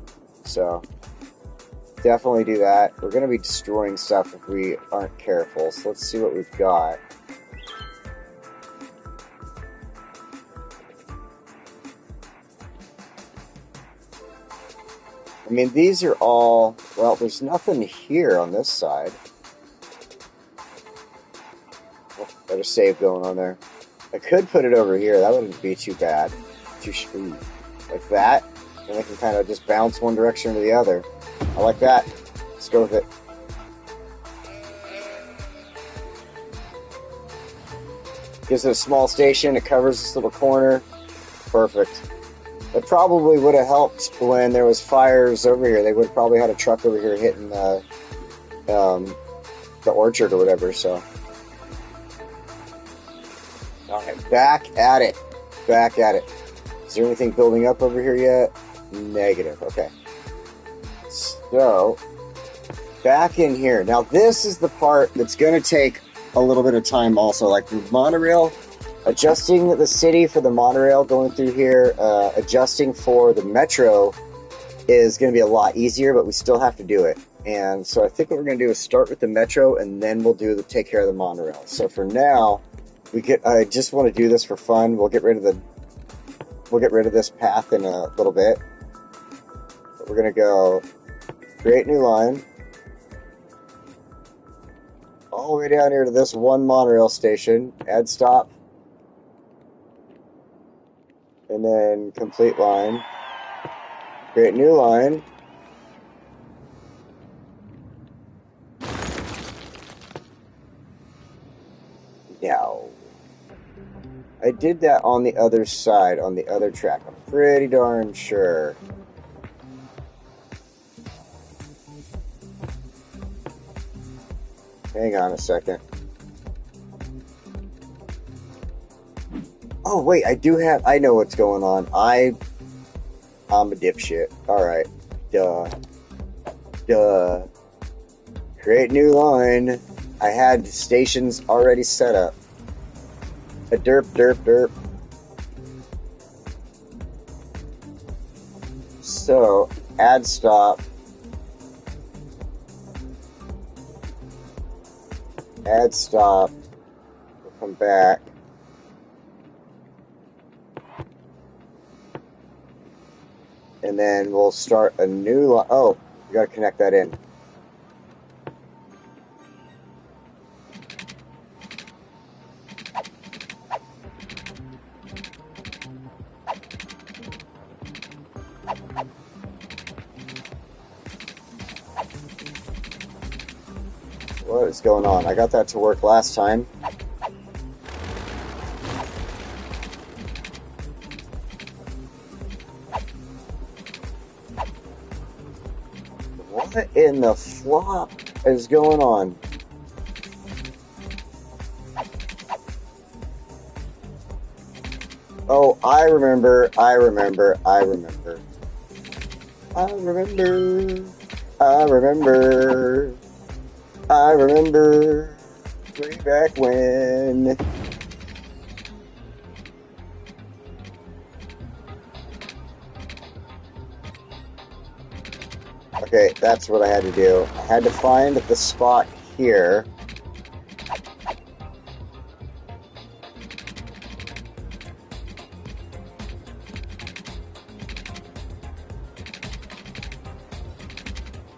[SPEAKER 1] so definitely do that. We're going to be destroying stuff if we aren't careful, so let's see what we've got. I mean, these are all... well, there's nothing here on this side. Oh, better save going on there. I could put it over here. That wouldn't be too bad. Ooh, like that. And I can kind of just bounce one direction to the other. I like that. Let's go with it. Gives it a small station. It covers this little corner. Perfect. It probably would have helped when there was fires over here. They would have probably had a truck over here hitting the orchard or whatever, so. Alright, back at it. Back at it. Is there anything building up over here yet? Negative, okay. So, back in here. Now, this is the part that's going to take a little bit of time also. Like the monorail, adjusting the city for the monorail going through here, adjusting for the metro is going to be a lot easier, but we still have to do it. And so I think what we're going to do is start with the metro, and then we'll take care of the monorail. So for now, I just want to do this for fun. We'll get rid of this path in a little bit. But we're going to go create new line all the way down here to this one monorail station, add stop, and then complete line, create new line. Now, I did that on the other side, on the other track. I'm pretty darn sure. Hang on a second. Oh, wait, I know what's going on. I'm a dipshit. Alright. Duh. Create new line. I had stations already set up. A derp. So, add stop. Add stop. We'll come back. And then we'll start a new line. Oh, we gotta connect that in. What is going on? I got that to work last time. What in the flop is going on? Oh, I remember. Way back when. Okay, that's what I had to do. I had to find the spot here.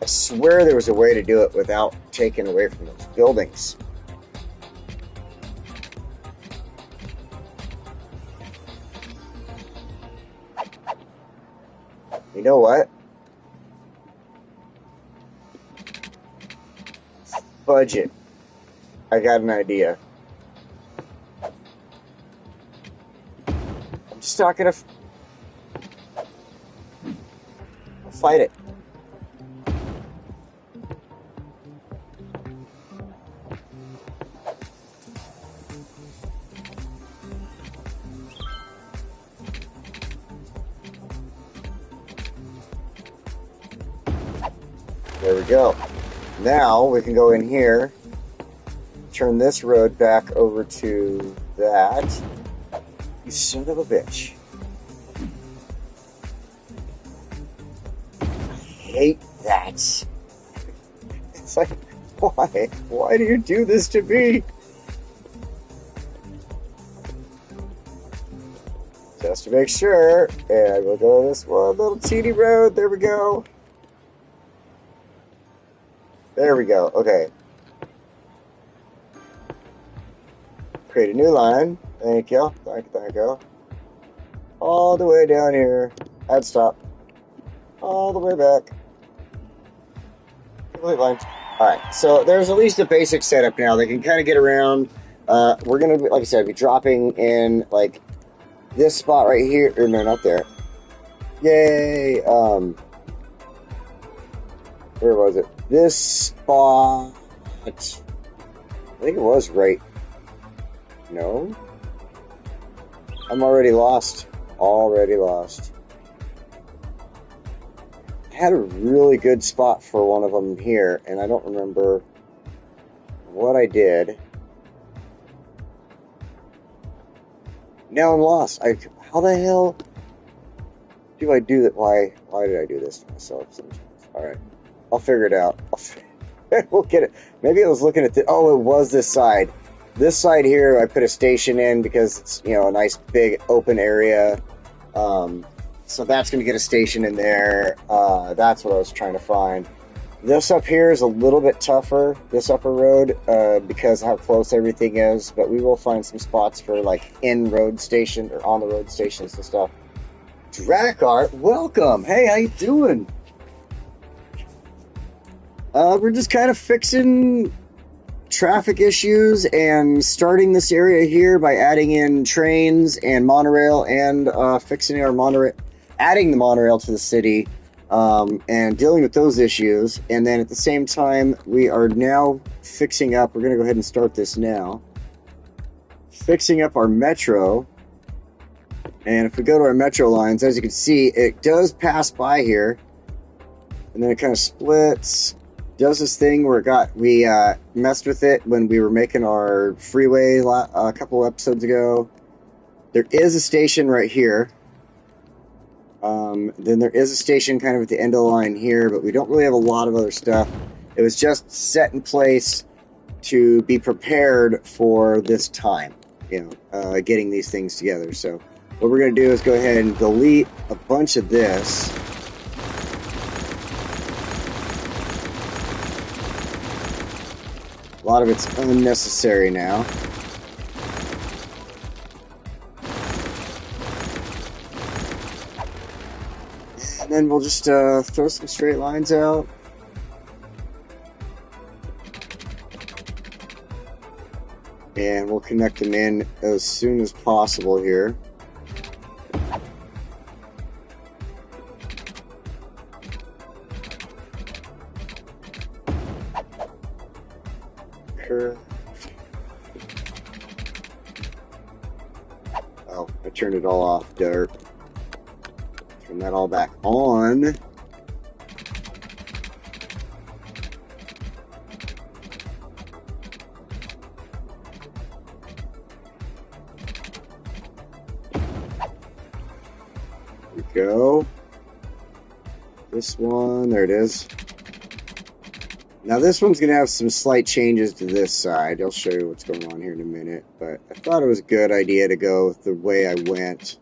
[SPEAKER 1] I swear there was a way to do it without taking away from those buildings. You know what? Budget. I got an idea. I'm just not gonna fight it. There we go. Now we can go in here, turn this road back over to that. You son of a bitch. I hate that. It's like, why? Why do you do this to me? Just to make sure, and we'll go this one little teeny road. There we go. There we go. Okay. Create a new line. Thank you. Thank you. All the way down here. Add stop. All the way back. Complete line. Alright, so there's at least a basic setup now. They can kind of get around. We're going to, like I said, be dropping in, like, this spot right here. Or, no, not there. Yay! Where was it? This spot. I think it was right. No? I'm already lost. Already lost. I had a really good spot for one of them here, and I don't remember what I did. Now I'm lost. How the hell do I do that? Why did I do this to myself? All right, I'll figure it out. We'll get it. Maybe I was looking at oh, it was this side. This side here, I put a station in because it's, you know, a nice big open area. So that's going to get a station in there. That's what I was trying to find. This up here is a little bit tougher, this upper road, because of how close everything is. But we will find some spots for, like, in-road station or on-the-road stations and stuff. Drakkart, welcome! Hey, how you doing? We're just kind of fixing traffic issues and starting this area here by adding in trains and monorail and fixing our monorail, adding the monorail to the city, and dealing with those issues. And then at the same time, we are now fixing up, we're going to go ahead and start this now, fixing up our metro. And if we go to our metro lines, as you can see, it does pass by here, and then it kind of splits. Does this thing where we messed with it when we were making our freeway a couple episodes ago. There is a station right here. Then there is a station kind of at the end of the line here, but we don't really have a lot of other stuff. It was just set in place to be prepared for this time, you know, getting these things together. So what we're going to do is go ahead and delete a bunch of this. A lot of it's unnecessary now. And then we'll just throw some straight lines out. And we'll connect them in as soon as possible here. Oh, I turned it all off, dirt. Turn that all back on. There we go. This one, there it is. Now this one's going to have some slight changes to this side. I'll show you what's going on here in a minute. But I thought it was a good idea to go the way I went.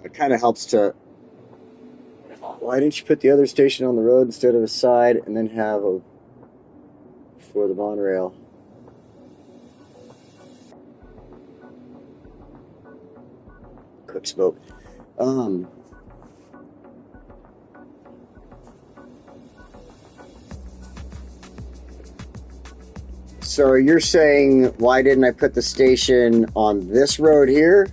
[SPEAKER 1] It kind of helps to... Why didn't you put the other station on the road instead of a side and then have a... for the monorail? Quick smoke. So you're saying, why didn't I put the station on this road here?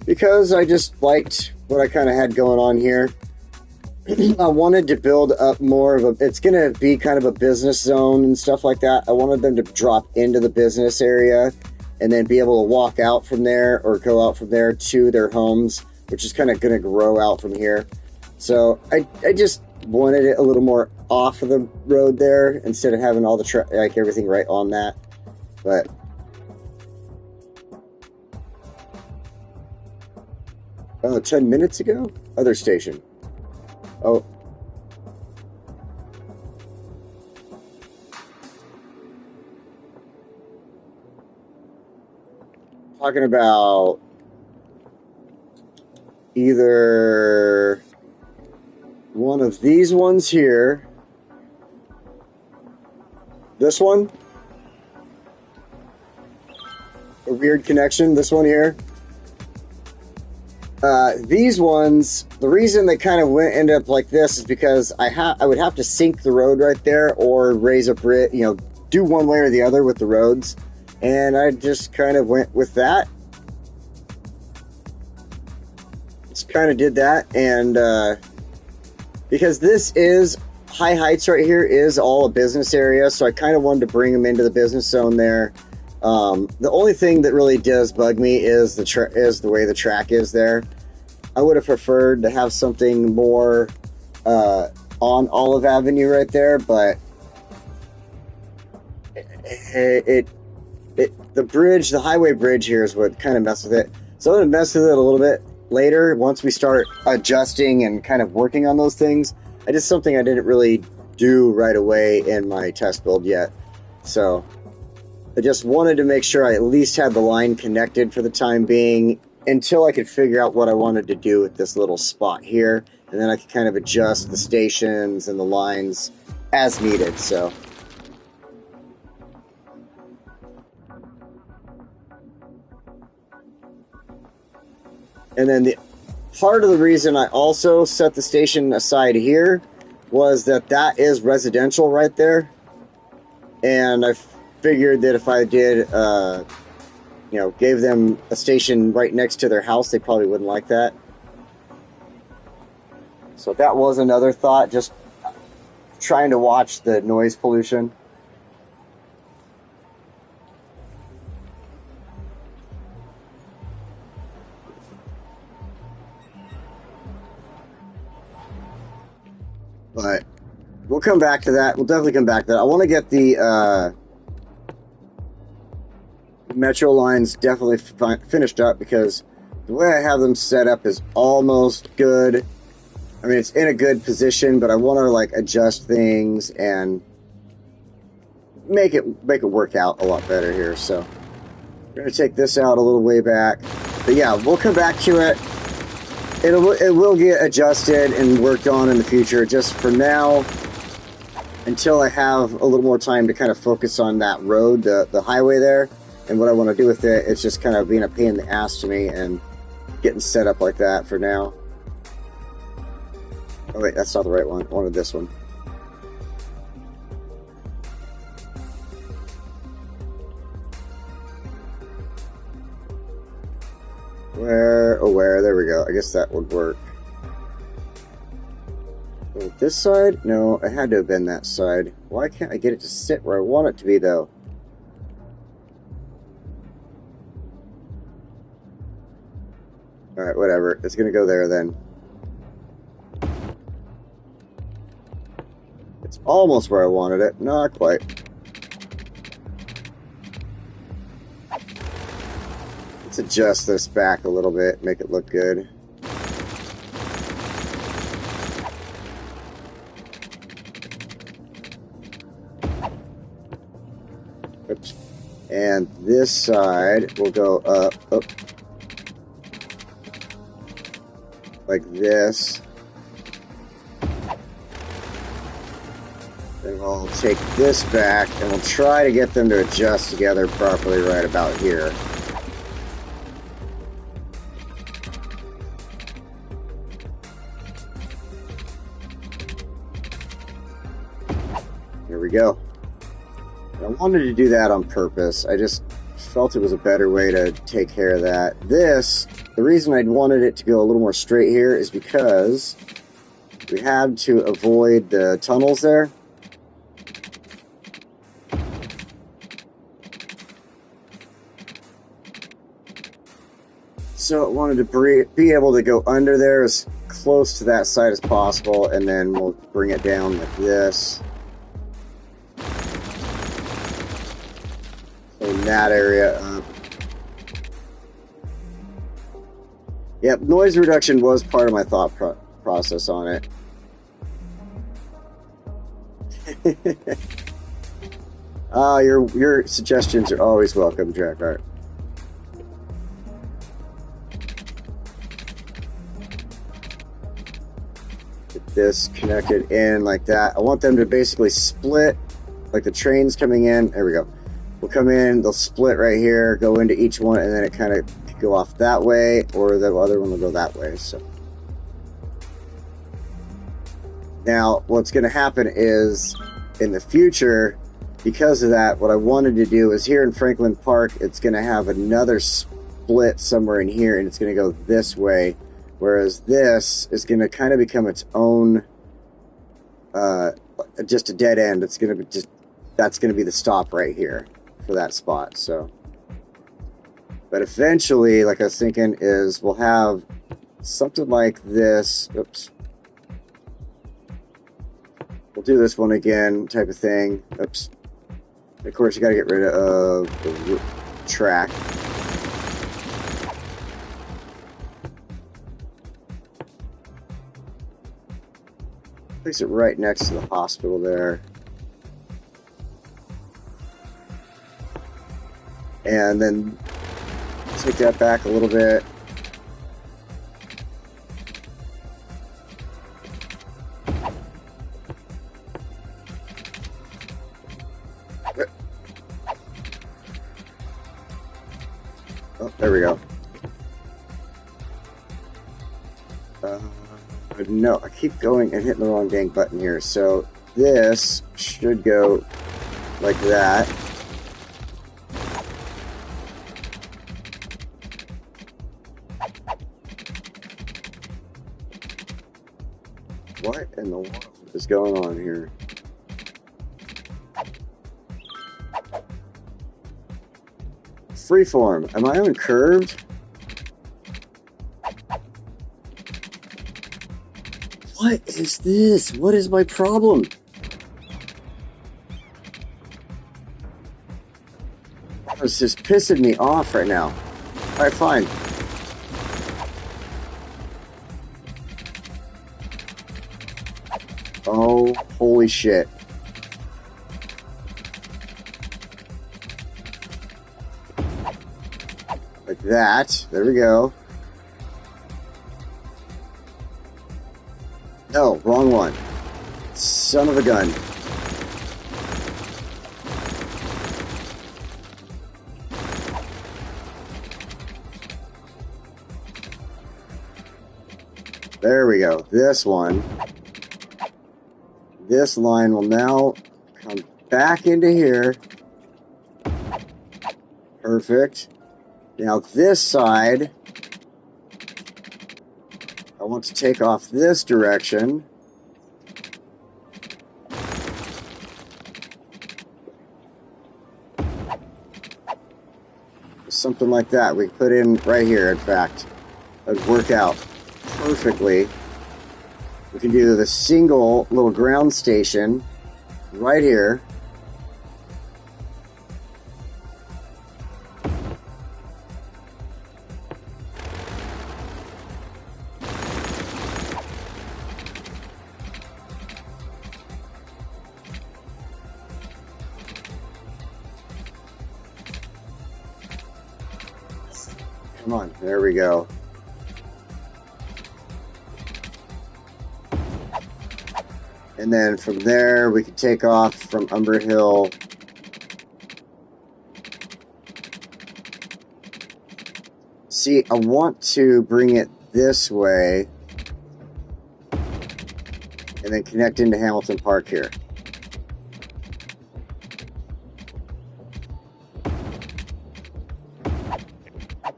[SPEAKER 1] Because I just liked what I kind of had going on here. I wanted to build up more of a, it's going to be kind of a business zone and stuff like that. I wanted them to drop into the business area and then be able to walk out from there or go out from there to their homes, which is kind of going to grow out from here. So I just wanted it a little more off of the road there instead of having all the like everything right on that. But oh, 10 minutes ago? Other station. Oh. Talking about either one of these ones here. This one. A weird connection. This one here. These ones, the reason they kind of ended up like this is because I would have to sink the road right there or raise a bridge, you know, do one way or the other with the roads. And I just kind of went with that. Just kind of did that. And because this is, High Heights right here is all a business area. So I kind of wanted to bring them into the business zone there. The only thing that really does bug me is the way the track is there. I would have preferred to have something more on Olive Avenue right there, but the highway bridge here is what kind of messed with it. So I'm going to mess with it a little bit later once we start adjusting and kind of working on those things. I did something I didn't really do right away in my test build yet. So I just wanted to make sure I at least had the line connected for the time being until I could figure out what I wanted to do with this little spot here. And then I could kind of adjust the stations and the lines as needed. So and then the part of the reason I also set the station aside here was that is residential right there. And I figured that if I did, gave them a station right next to their house, they probably wouldn't like that. So that was another thought, just trying to watch the noise pollution. But we'll come back to that. We'll definitely come back to that. I want to get the metro lines definitely finished up, because the way I have them set up is almost good. I mean, it's in a good position, but I want to adjust things and make it work out a lot better here. So we're going to take this out a little way back. But yeah, we'll come back to it. It will get adjusted and worked on in the future. Just for now, until I have a little more time to kind of focus on that road, the highway there, and what I want to do with it, it's just kind of being a pain in the ass to me and getting set up like that for now. Oh wait, that's not the right one. I wanted this one. Where? There we go. I guess that would work. This side? No, it had to have been that side. Why can't I get it to sit where I want it to be, though? Alright, whatever. It's gonna go there, then. It's almost where I wanted it. Not quite. Let's adjust this back a little bit, make it look good. Oops. And this side will go up, like this. Then we'll take this back and we'll try to get them to adjust together properly right about here. Here we go. I wanted to do that on purpose. I just felt it was a better way to take care of that. The reason I wanted it to go a little more straight here is because we had to avoid the tunnels there. So I wanted to be able to go under there as close to that side as possible, and then we'll bring it down like this. In that area up. Yep, noise reduction was part of my thought process on it. Your suggestions are always welcome, Drackart. Get this connected in like that. I want them to basically split, like the trains coming in. There we go. We'll come in, they'll split right here, go into each one, and then it kind of go off that way, or the other one will go that way. So now what's going to happen is in the future, because of that, what I wanted to do is here in Franklin Park, it's going to have another split somewhere in here, and it's going to go this way, whereas this is going to kind of become its own just a dead end. It's going to be that's going to be the stop right here for that spot. So But eventually, like I was thinking, is we'll have something like this. Oops. We'll do this one again, type of thing. Oops. Of course, you got to get rid of the track. Place it right next to the hospital there. And then take that back a little bit. Oh, there we go. No, I keep going and hitting the wrong dang button here. So this should go like that. What in the world is going on here? Freeform. Am I on curved? What is this? What is my problem? It's just pissing me off right now. Alright, fine. Oh, holy shit. Like that. There we go. No, wrong one. Son of a gun. There we go. This one. This line will now come back into here. Perfect. Now this side, I want to take off this direction. Something like that. We put in right here, in fact. That would work out perfectly. We can do the single little ground station right here. Come on, there we go. And then from there, we can take off from Umber Hill. See, I want to bring it this way and then connect into Hamilton Park here.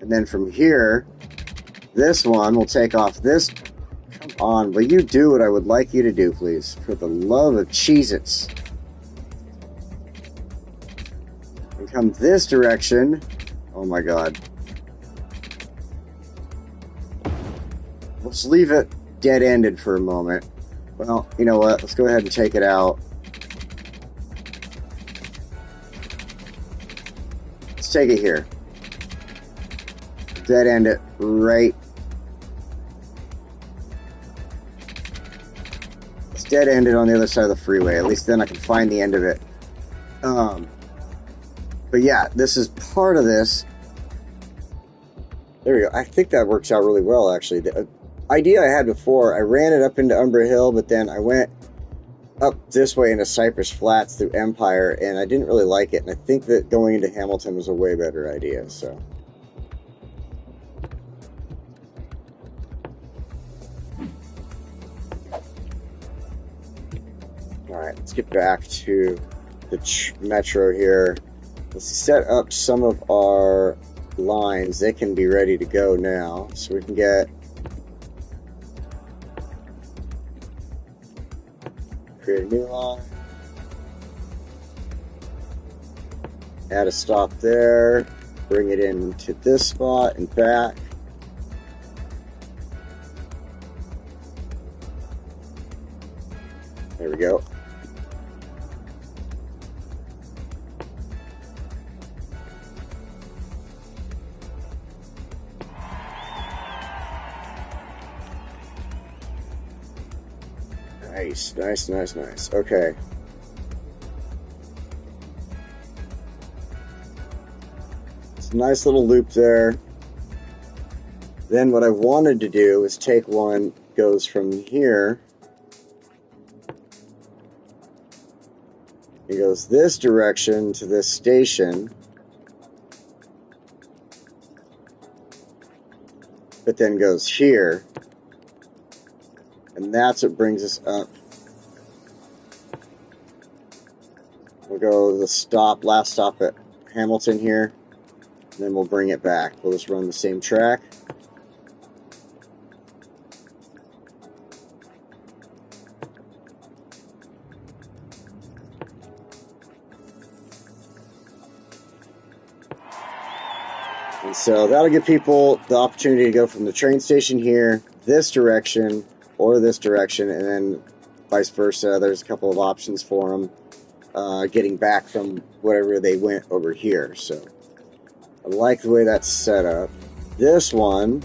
[SPEAKER 1] And then from here, this one will take off this. Come on, will you do what I would like you to do, please? For the love of Cheez-Its. And come this direction. Oh my god. Let's leave it dead-ended for a moment. Well, you know what? Let's go ahead and take it out. Let's take it here. Dead end it right. It's dead ended on the other side of the freeway. At least then I can find the end of it. But yeah, this is part of this. There we go. I think that works out really well, actually. The idea I had before, I ran it up into Umber Hill, but then I went up this way into Cypress Flats through Empire, and I didn't really like it. And I think that going into Hamilton was a way better idea, so. Alright, let's get back to the metro here. Let's set up some of our lines. They can be ready to go now. So we can get... create a new line. Add a stop there. bring it into this spot and back. There we go. Nice, nice, nice, nice. Okay. It's a nice little loop there. Then what I wanted to do is take one, goes from here. It goes this direction to this station. But then goes here. And that's what brings us up. We'll go to the last stop at Hamilton here. And then we'll bring it back. We'll just run the same track. And so that'll give people the opportunity to go from the train station here, this direction, or this direction, and then vice versa. There's a couple of options for them getting back from wherever they went over here. So I like the way that's set up. This one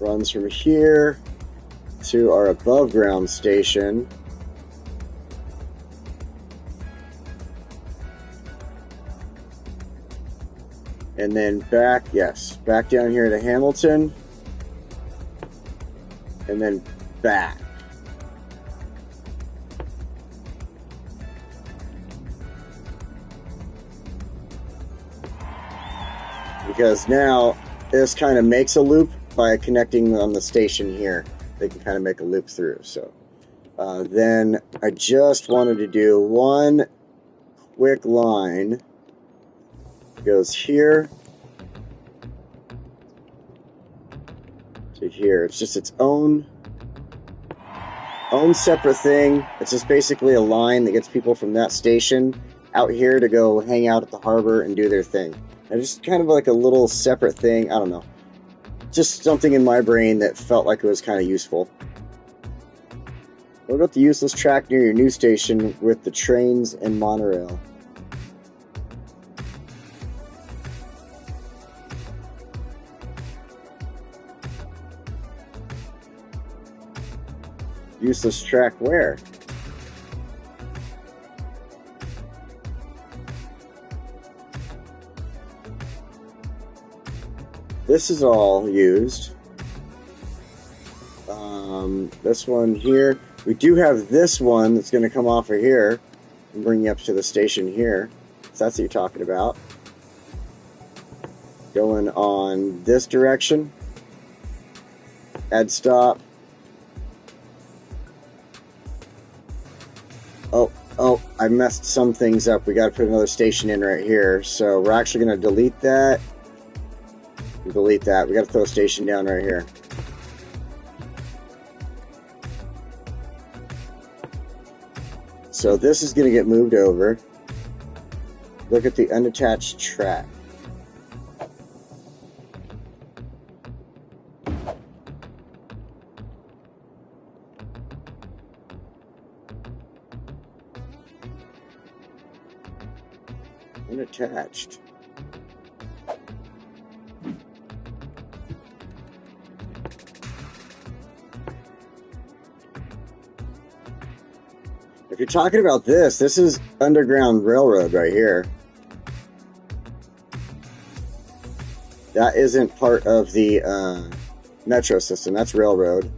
[SPEAKER 1] runs from here to our above ground station. And then back down here to Hamilton. And then back. Because now this kind of makes a loop by connecting on the station here. They can kind of make a loop through. So then I just wanted to do one quick line. Goes here to here. It's just its own separate thing. It's just basically a line that gets people from that station out here to go hang out at the harbor and do their thing. And just kind of like a little separate thing. I don't know. Just something in my brain that felt like it was kind of useful. What about the useless track near your new station with the trains and monorail? Useless track where? This is all used. This one here. We do have this one that's going to come off of here and bring you up to the station here. So that's what you're talking about. Going on this direction. Add stop. Oh, I messed some things up. We got to put another station in right here. So we're actually going to delete that. Delete that. We got to throw a station down right here. So this is going to get moved over. Look at the unattached track. Unattached. If you're talking about this is Underground Railroad right here. That isn't part of the metro system. That's railroad.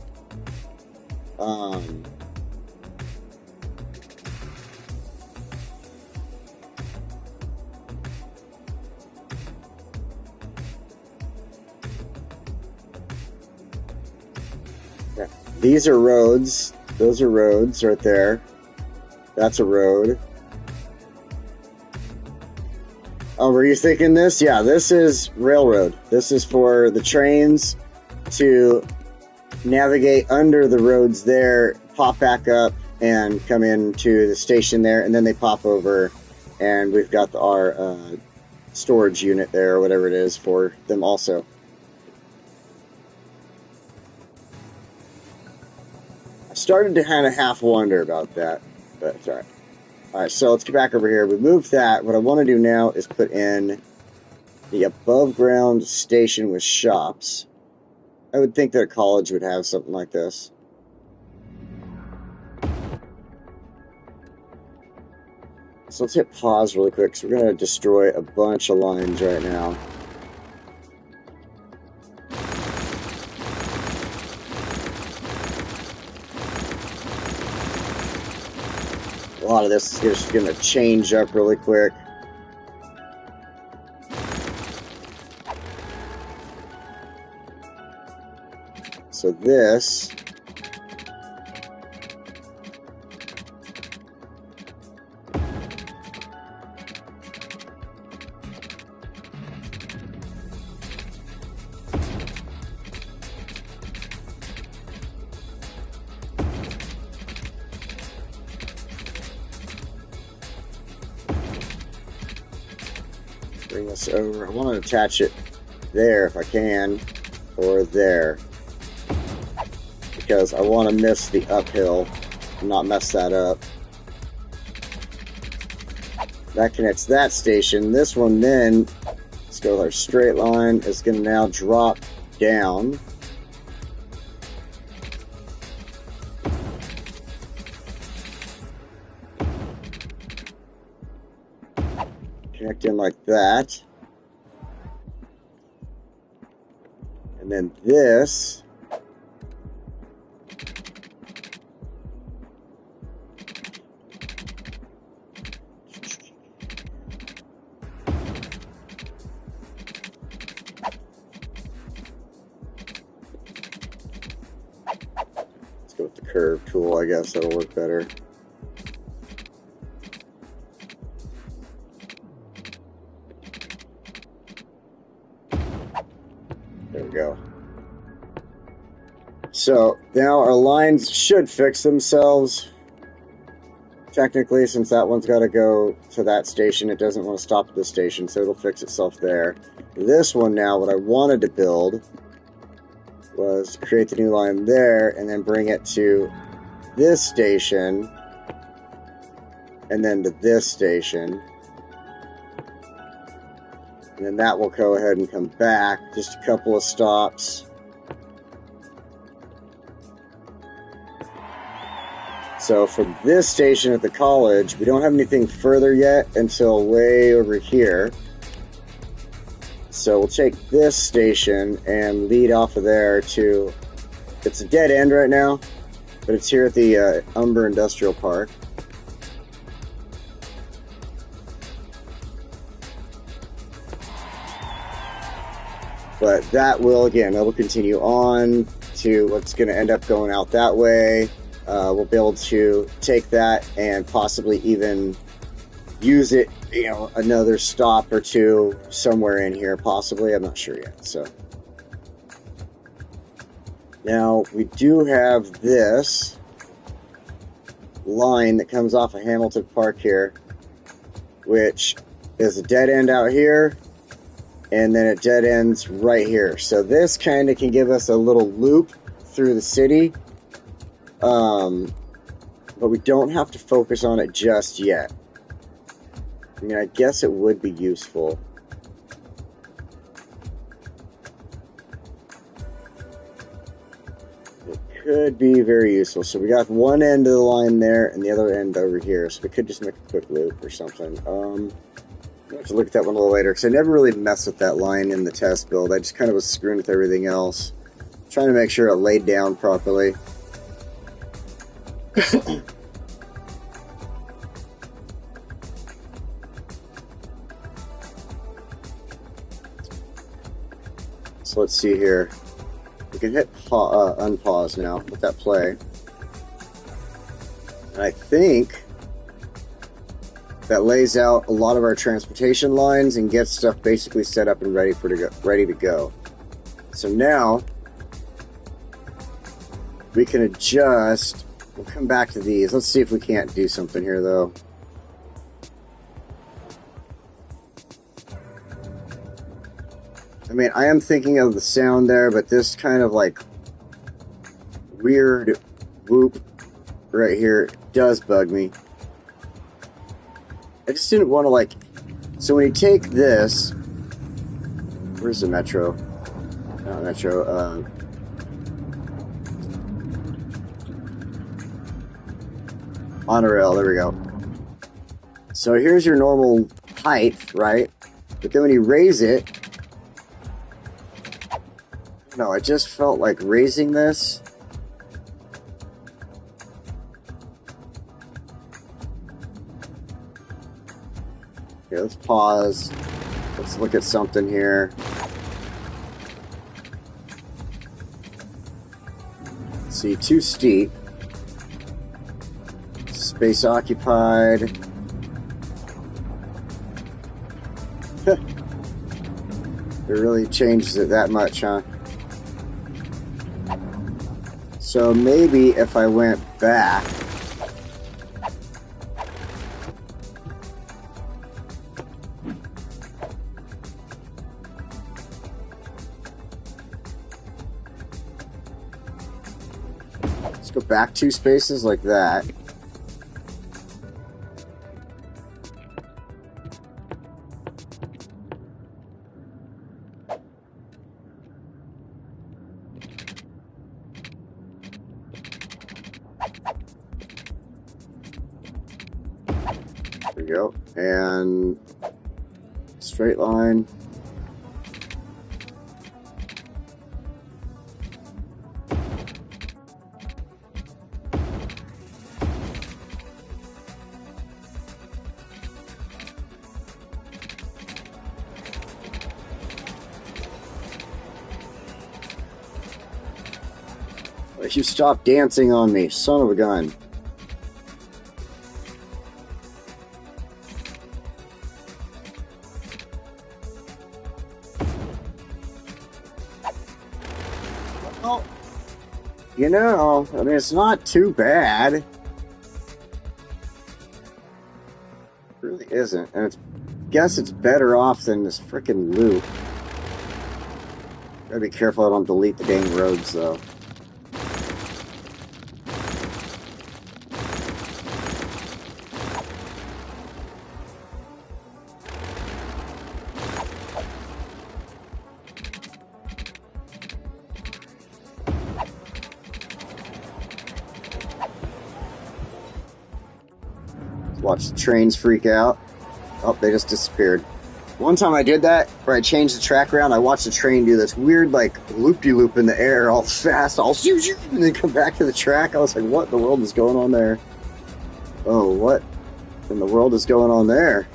[SPEAKER 1] Yeah. These are roads. Those are roads right there. That's a road. Oh, were you thinking this? Yeah, this is railroad. This is for the trains to navigate under the roads there, pop back up, and come into the station there, and then they pop over And we've got our storage unit there, or whatever it is, for them also. I started to kind of half wonder about that, but it's alright. Alright, so let's get back over here. We moved that. What I want to do now is put in the above ground station with shops. I would think that a college would have something like this. So let's hit pause really quick, because we're going to destroy a bunch of lines right now. A lot of this is just going to change up really quick. So this... bring this over. I want to attach it there if I can, or there, because I want to miss the uphill and not mess that up. That connects that station. This one then, let's go with our straight line, is going to now drop down. Connect in like that. And then this let's go with the curve tool, I guess that'll work better. There we go. So now our lines should fix themselves. Technically, since that one's got to go to that station, it doesn't want to stop at this station, so it'll fix itself there. This one now, what I wanted to build was create the new line there, and then bring it to this station, and then to this station. And then that will go ahead and come back. Just a couple of stops. So from this station at the college, we don't have anything further yet until way over here. So we'll take this station and lead off of there to... It's a dead end right now, but it's here at the Umber Industrial Park. But that will, again, that will continue on to what's going to end up going out that way. We'll be able to take that and possibly even use it, you know, another stop or two somewhere in here, possibly. I'm not sure yet. So now we do have this line that comes off of Hamilton Park here, which is a dead end out here, and then it dead ends right here. So this kind of can give us a little loop through the city. But we don't have to focus on it just yet. I mean, I guess it would be useful. It could be very useful. So we got one end of the line there and the other end over here. So we could just make a quick loop or something. I'll have to look at that one a little later, because I never really messed with that line in the test build. I just kind of was screwing with everything else, trying to make sure it laid down properly. So let's see here. We can hit unpause now, let that play. And I think that lays out a lot of our transportation lines and gets stuff basically set up and ready to go. So now we can adjust. We'll come back to these. Let's see if we can't do something here, though. I mean, I am thinking of the sound there, but this kind of like weird whoop right here does bug me. I just didn't want to like... So when you take this... Where's the metro? Not metro, monorail, there we go. So here's your normal height, right? But then when you raise it... No, I just felt like raising this... Okay, let's pause. Let's look at something here. Let's see, too steep. Space occupied. It really changes it that much, huh? So maybe if I went back... Let's go back 2 spaces like that. There we go. And straight line. You stop dancing on me, son of a gun. Well, you know, I mean, it's not too bad. It really isn't. And I guess it's better off than this frickin' loop. Gotta be careful I don't delete the dang roads, though. Watch the trains freak out. Oh, they just disappeared. One time I did that, where I changed the track around, I watched the train do this weird, like, loop-de-loop in the air, all fast, all shoo-shoo, and then come back to the track. I was like, what in the world is going on there? Oh, what in the world is going on there?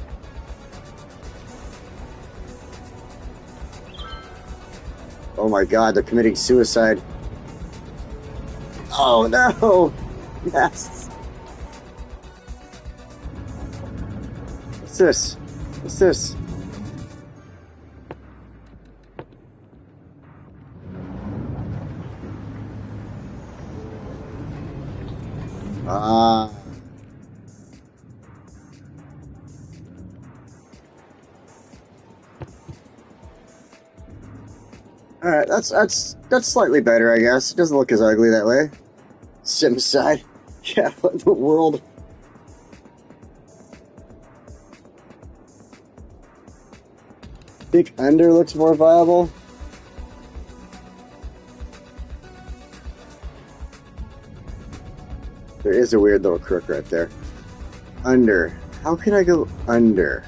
[SPEAKER 1] Oh my god, they're committing suicide. Oh no! Yes! What's this? What's this? Alright, that's slightly better, I guess. It doesn't look as ugly that way. Sim side. Yeah, what in the world? Think under looks more viable. There is a weird little crook right there. Under. How can I go under?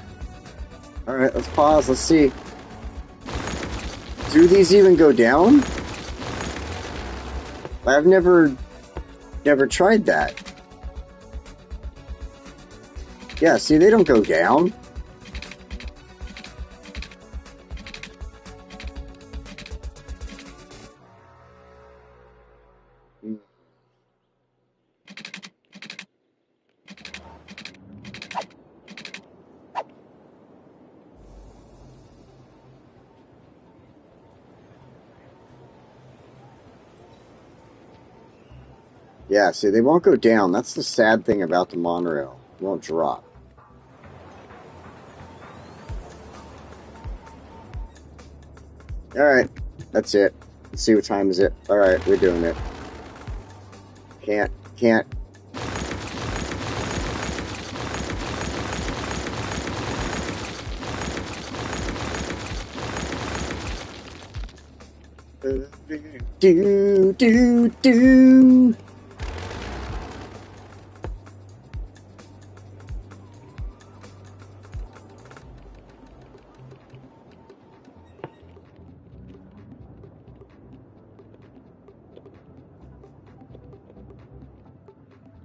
[SPEAKER 1] Alright, let's pause. Let's see. Do these even go down? I've never tried that. Yeah, see, they don't go down. Yeah, see, they won't go down. That's the sad thing about the monorail. It won't drop. Alright, that's it. Let's see what time is it. Alright, we're doing it. Can't. Do.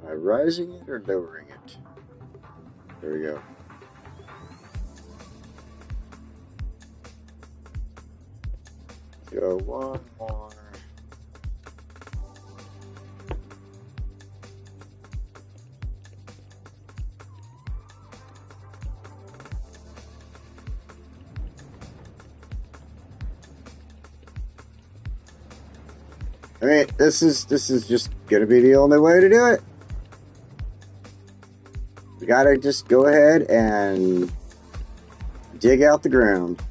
[SPEAKER 1] Am I rising it or lowering it? There we go. Go one more. Alright, this is just gonna be the only way to do it. We gotta just go ahead and dig out the ground.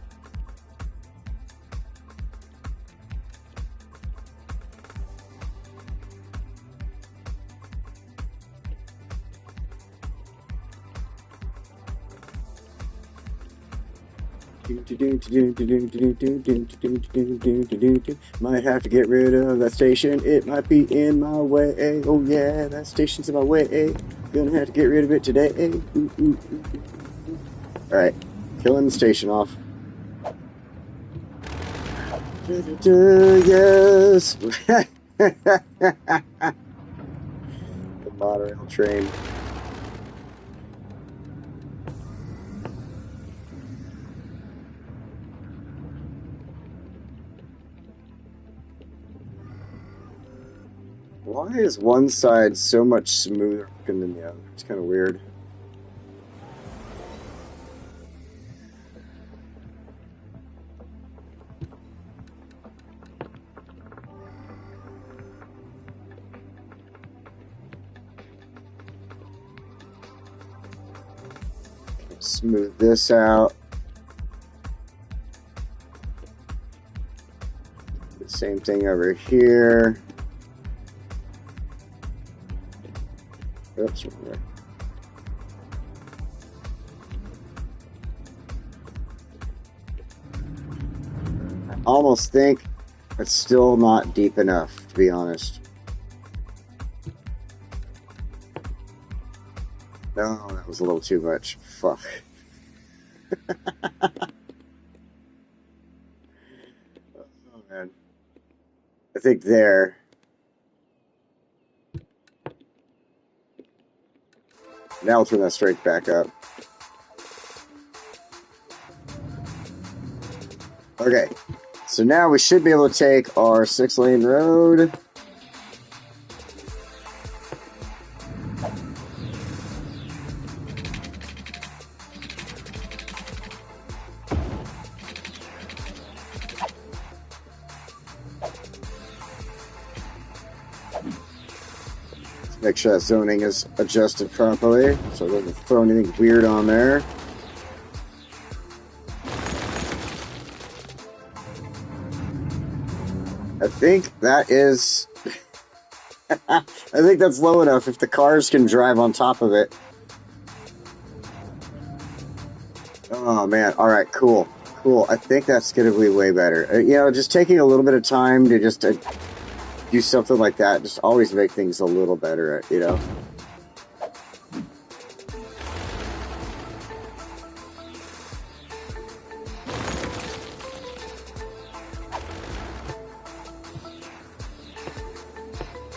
[SPEAKER 1] Might have to get rid of that station. It might be in my way. Oh yeah, that station's in my way. Gonna have to get rid of it today. Alright, killing the station off. Yes! The monorail train. Why is one side so much smoother than the other? It's kind of weird. Smooth this out. The same thing over here. Oops, wrong way. I almost think it's still not deep enough, to be honest. No, that was a little too much. Fuck. Oh, man. I think there. Now I'll turn that straight back up. Okay. So now we should be able to take our 6-lane road. Make sure that zoning is adjusted properly so it doesn't throw anything weird on there. I think that is... I think that's low enough if the cars can drive on top of it. Oh man, alright, cool. Cool, I think that's going to be way better. You know, just taking a little bit of time to just do something like that, just always make things a little better, you know?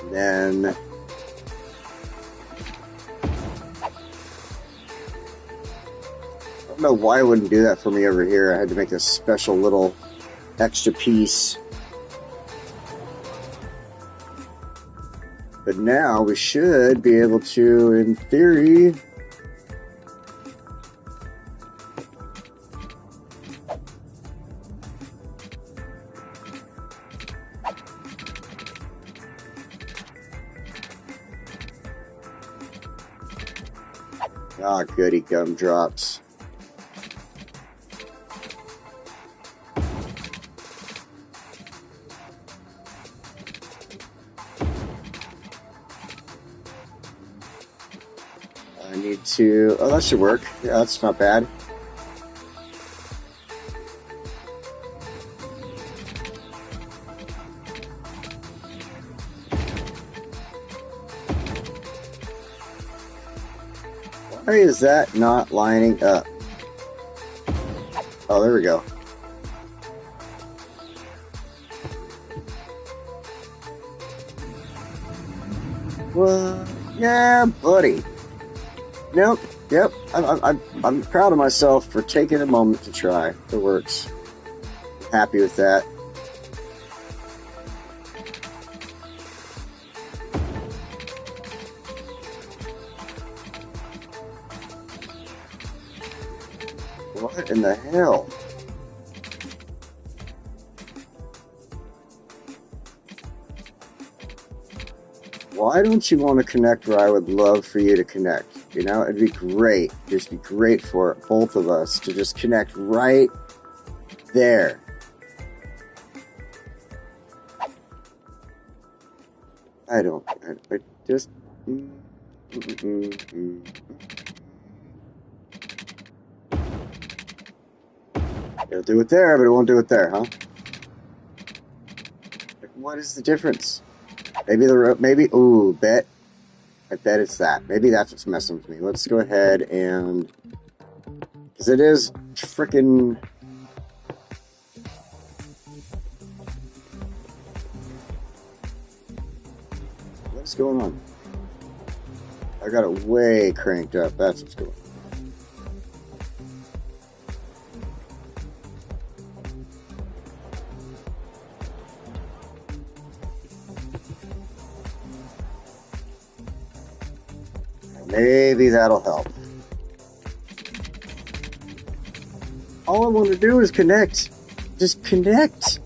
[SPEAKER 1] And then... I don't know why it wouldn't do that for me over here. I had to make a special little extra piece. But now we should be able to, in theory... Ah, goody gumdrops. need to... Oh, that should work. Yeah, that's not bad. Why is that not lining up? Oh, there we go. Well, yeah, buddy. Nope. Yep. I'm proud of myself for taking a moment to try. It works. Happy with that. What in the hell? Why don't you want to connect where I would love for you to connect? You know, it'd be great. Just be great for both of us to just connect right there. I just... It'll do it there, but it won't do it there, huh? What is the difference? Ooh, I bet it's that. Maybe that's what's messing with me. Let's go ahead and... Because it is freaking... What's going on? I got it way cranked up. That's what's going on. Maybe that'll help. All I want to do is connect. Just connect.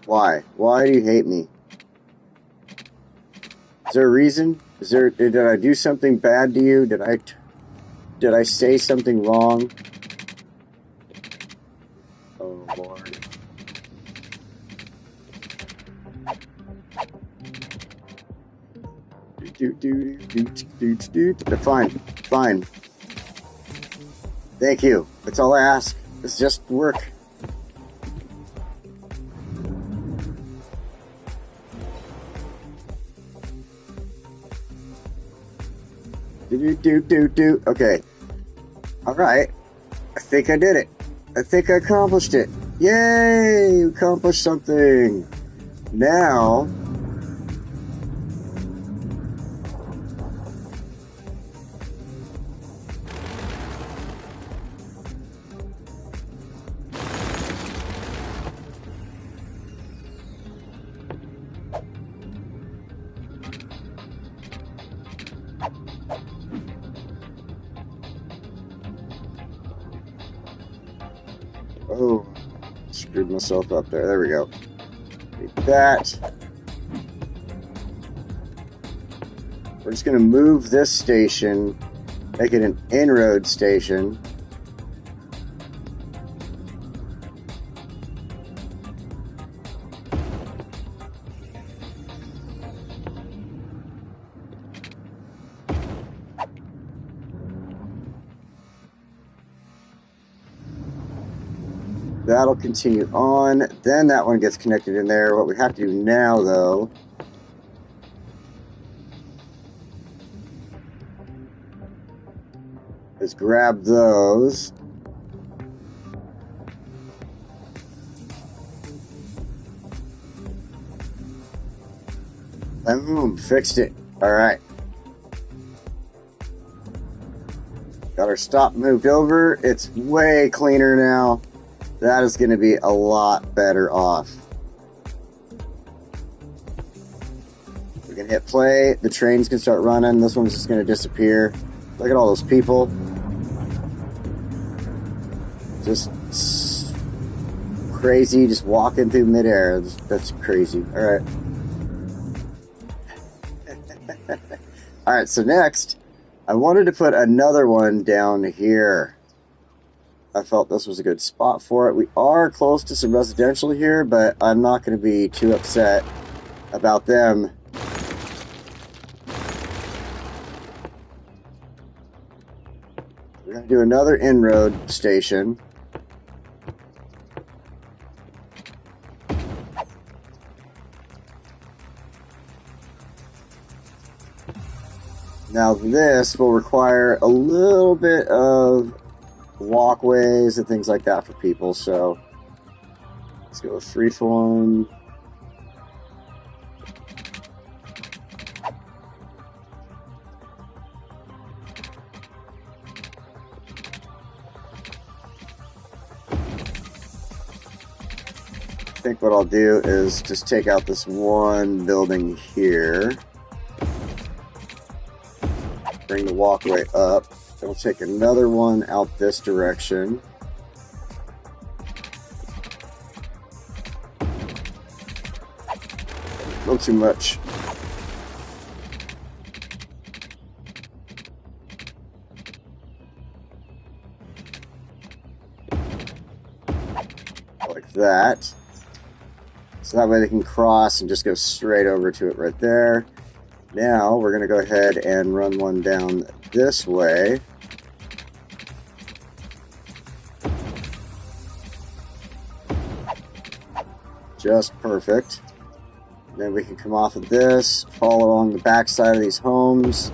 [SPEAKER 1] Why? Why do you hate me? Is there a reason? Did I do something bad to you? Did I say something wrong? Oh Lord. Fine. Thank you. That's all I ask. It's just work. Okay. Alright. I think I did it. I think I accomplished it. Yay! Accomplished something. Now... Oh, screwed myself up there. There we go. Take that. We're just going to move this station, make it an inroad station. That'll continue on. Then that one gets connected in there. What we have to do now, though, is grab those. Boom, fixed it. All right. Got our stop moved over. It's way cleaner now. That is going to be a lot better off. We can hit play. The trains can start running. This one's just going to disappear. Look at all those people. Just crazy, just walking through midair. That's crazy. All right. All right, so next, I wanted to put another one down here. I felt this was a good spot for it. We are close to some residential here, but I'm not going to be too upset about them. We're going to do another inroad station. Now this will require a little bit of walkways and things like that for people, so let's go with freeform. I think what I'll do is just take out this one building here. Bring the walkway up. Then we'll take another one out this direction. A little too much. Like that. So that way they can cross and just go straight over to it right there. Now we're going to go ahead and run one down this way. Just perfect. Then we can come off of this, follow along the back side of these homes.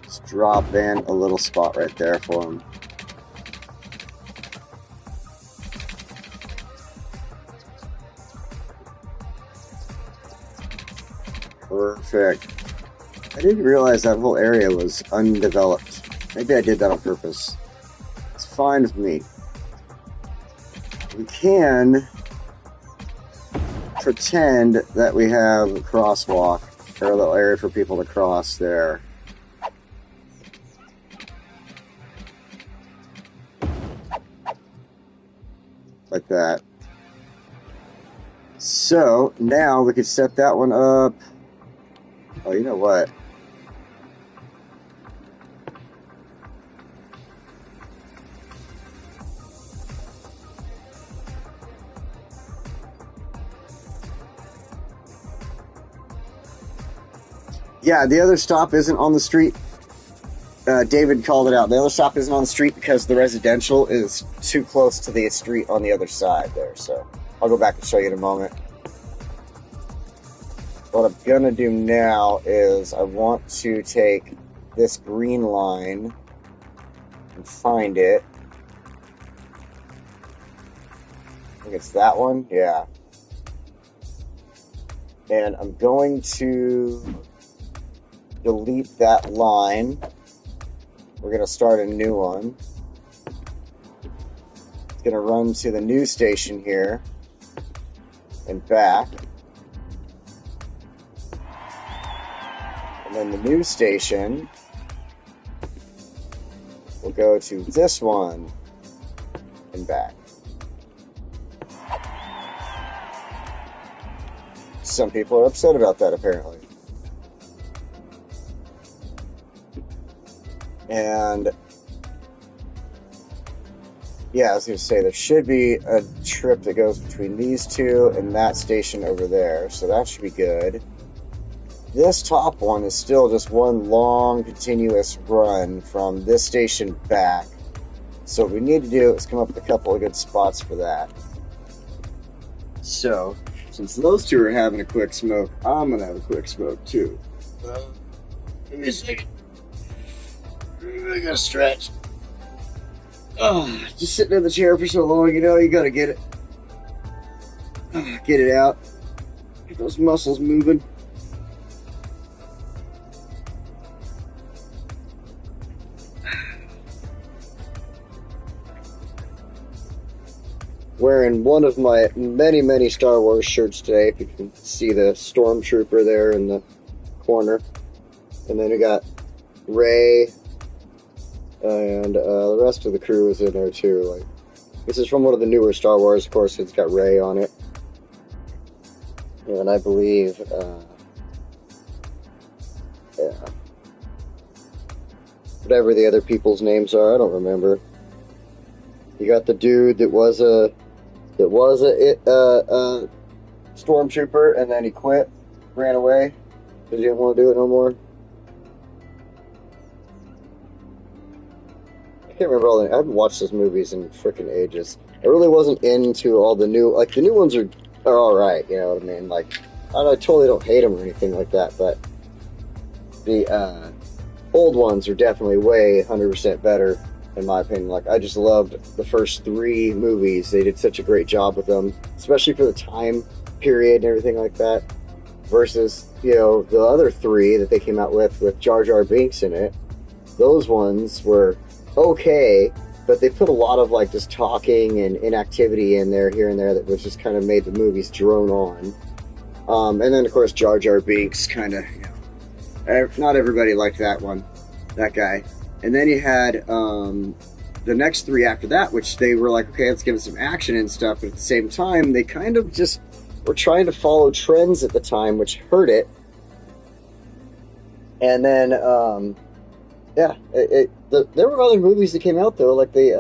[SPEAKER 1] Just drop in a little spot right there for them. Perfect. I didn't realize that whole area was undeveloped. Maybe I did that on purpose. It's fine with me. We can pretend that we have a crosswalk, or a little area for people to cross there. Like that. So, now we could set that one up. Oh, you know what? Yeah, the other stop isn't on the street. David called it out. The other stop isn't on the street because the residential is too close to the street on the other side there. So I'll go back and show you in a moment. What I'm going to do now is I want to take this green line and find it. I think it's that one. Yeah. And I'm going to delete that line. We're going to start a new one. It's going to run to the new station here and back. And then the new station will go to this one and back. Some people are upset about that, apparently. And yeah, I was going to say, there should be a trip that goes between these two and that station over there, so that should be good. This top one is still just one long, continuous run from this station back. So what we need to do is come up with a couple of good spots for that. So, since those two are having a quick smoke, I'm going to have a quick smoke too. Give me a second. I gotta stretch. Oh, just sitting in the chair for so long, you know, you gotta get it. Get it out. Get those muscles moving. Wearing one of my many Star Wars shirts today. If you can see the Stormtrooper there in the corner. And then we got Rey. And the rest of the crew is in there too. Like, this is from one of the newer Star Wars. Of course, it's got Rey on it. And I believe, yeah. Whatever the other people's names are, I don't remember. You got the dude that was a stormtrooper, and then he quit, ran away because he didn't want to do it no more. I can't remember all the. I haven't watched those movies in freaking ages. I really wasn't into all the new. Like the new ones are all right. You know what I mean? Like I totally don't hate them or anything like that, but the old ones are definitely way 100% better in my opinion. Like I just loved the first three movies. They did such a great job with them, especially for the time period and everything like that. Versus the other three that they came out with Jar Jar Binks in it. Those ones were okay, but they put a lot of like just talking and inactivity in there here and there that was just kind of made the movies drone on. And then of course Jar Jar Binks kind of, not everybody liked that guy. And then you had the next three after that, which they were like, okay, let's give it some action and stuff. But at the same time, they kind of just were trying to follow trends at the time, which hurt it. And then, there were other movies that came out though, like which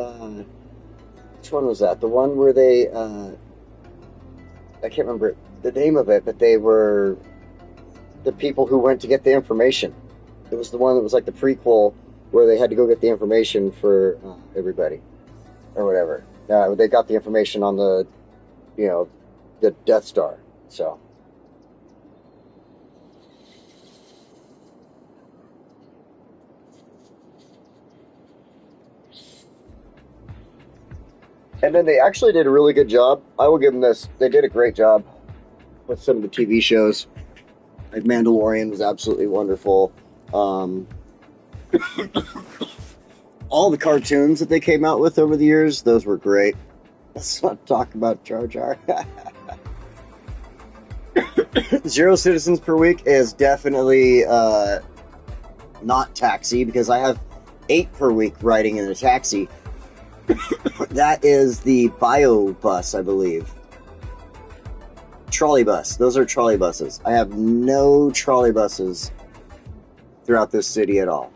[SPEAKER 1] one was that? The one where they, I can't remember the name of it, but they were the people who went to get the information. It was the one that was like the prequel where they had to go get the information for everybody or whatever. They got the information on the Death Star. So. And then they actually did a really good job. I will give them this. They did a great job with some of the TV shows. Like Mandalorian was absolutely wonderful. All the cartoons that they came out with over the years, those were great. Let's not talk about Jar Jar. 0 citizens per week is definitely not taxi, because I have 8 per week riding in a taxi. That is the bio bus, I believe. Trolley bus. Those are trolley buses. I have no trolley buses throughout this city at all.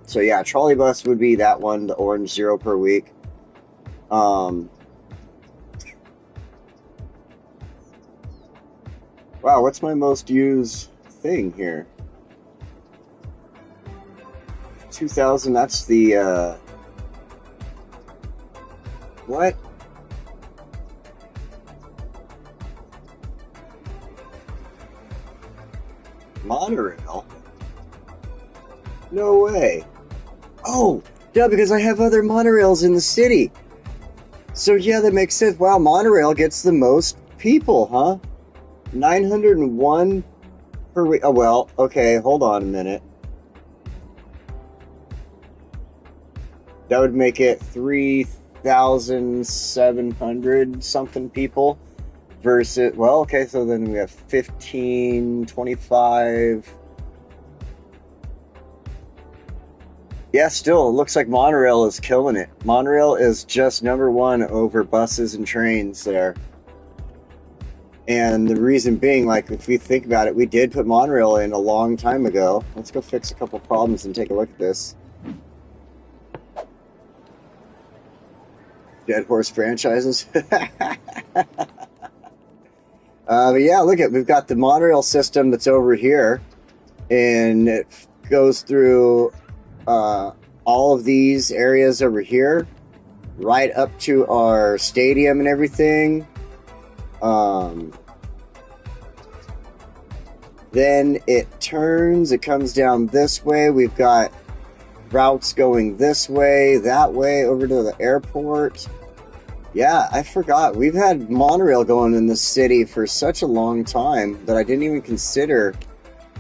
[SPEAKER 1] So yeah, trolley bus would be that one, the orange 0 per week. Wow, what's my most used thing here? 2000, that's the, what? Monorail? No way. Oh, yeah, because I have other monorails in the city. So yeah, that makes sense. Wow, monorail gets the most people, huh? 901 per week. Oh, well, okay, hold on a minute. That would make it 3,700 something people versus, well, okay, so then we have 15, 25. Yeah, still, it looks like monorail is killing it. Monorail is just #1 over buses and trains there. And the reason being, like, if we think about it, we did put monorail in a long time ago. Let's go fix a couple problems and take a look at this. Dead horse franchises. But yeah, look at, we've got the monorail system that's over here, and it goes through all of these areas over here, right up to our stadium and everything. Then it turns, it comes down this way. We've got routes going this way, that way, over to the airport. Yeah, I forgot. We've had monorail going in this city for such a long time that I didn't even consider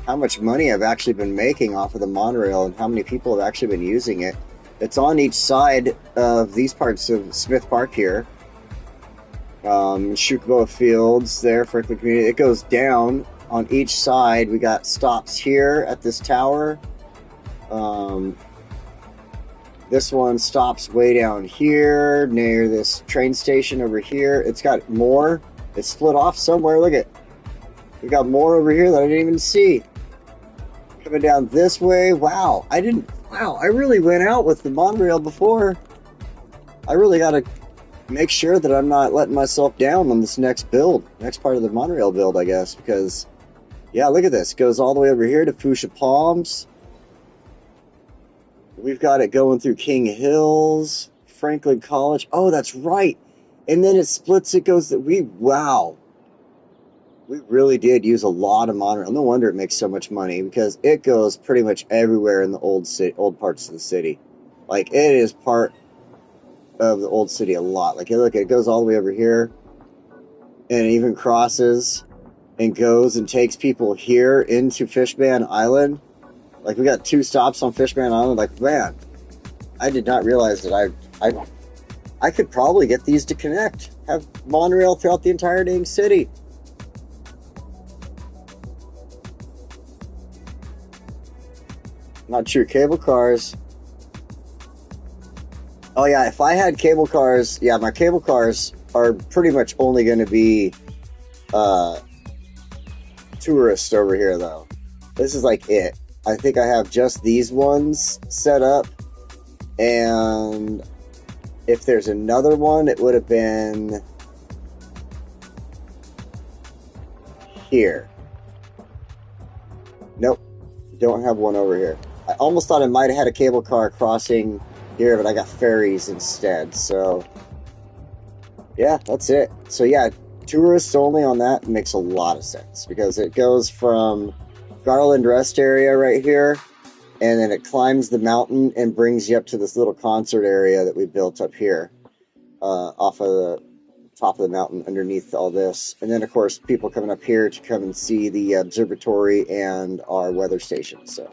[SPEAKER 1] how much money I've actually been making off of the monorail and how many people have actually been using it. It's on each side of these parts of Smith Park here. Shukobo Fields there, Franklin Community. It goes down on each side. We got stops here at this tower. This one stops way down here near this train station over here. It's got more. It's split off somewhere. Look at it. We got more over here that I didn't even see. Coming down this way. Wow. I didn't Wow, I really went out with the monorail before. I really got to make sure that I'm not letting myself down on this next build, next part of the monorail build, I guess, because, yeah, look at this. It goes all the way over here to Foosha Palms. We've got it going through King Hills, Franklin College. Oh, that's right. And then it splits, it goes that wow. We really did use a lot of monorail. No wonder it makes so much money, because it goes pretty much everywhere in the old parts of the city. Like, it is part of the old city a lot. Like, look, it goes all the way over here, and it even crosses and goes and takes people here into Fishman Island. Like, we got 2 stops on Fishman Island. Like, man, I did not realize that I could probably get these to connect. Have monorail throughout the entire dang city. Not true. Cable cars. Oh, yeah, if I had cable cars, yeah, my cable cars are pretty much only going to be tourists over here, though. This is like it. I think I have just these ones set up, and if there's another one, it would have been here. Nope, don't have one over here. I almost thought I might have had a cable car crossing here, but I got ferries instead, so yeah, that's it. So yeah, tourists only on that makes a lot of sense, because it goes from Garland Rest area right here, and then it climbs the mountain and brings you up to this little concert area that we built up here, off of the top of the mountain underneath all this. And then, of course, people coming up here to come and see the observatory and our weather station. So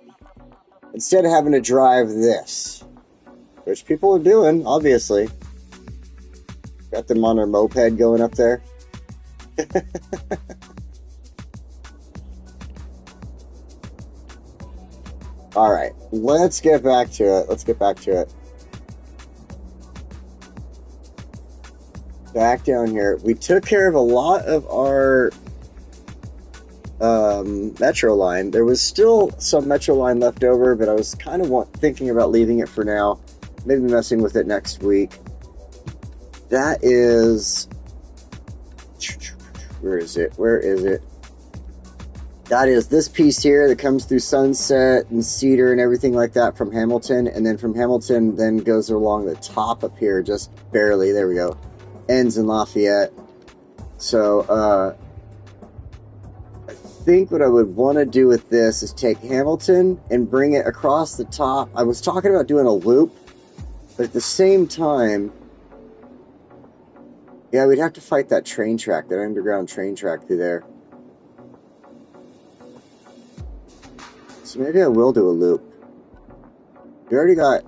[SPEAKER 1] instead of having to drive this, which people are doing, obviously, got them on their moped going up there. All right, let's get back to it. Back down here. We took care of a lot of our metro line. There was still some metro line left over, but I was kind of thinking about leaving it for now. Maybe messing with it next week. That is... Where is it? That is this piece here that comes through Sunset and Cedar and everything like that from Hamilton. And then from Hamilton then goes along the top up here, just barely. There we go. Ends in Lafayette. So, I think what I would want to do with this is take Hamilton and bring it across the top. I was talking about doing a loop, but at the same time, yeah, we'd have to fight that train track, that underground train track through there. So maybe I will do a loop. We already got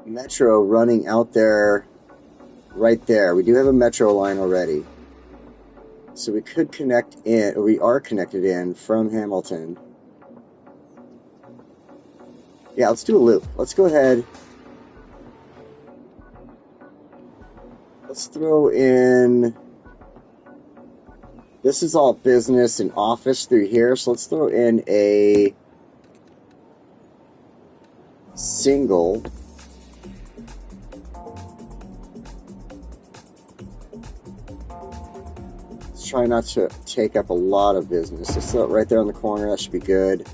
[SPEAKER 1] Metro running out there, right there. We do have a Metro line already. So we could connect in, or we are connected in from Hamilton. Yeah, let's do a loop. Let's go ahead. Let's throw in... This is all business and office through here, so let's throw in a single. Let's try not to take up a lot of business. Let's throw it right there on the corner. That should be good.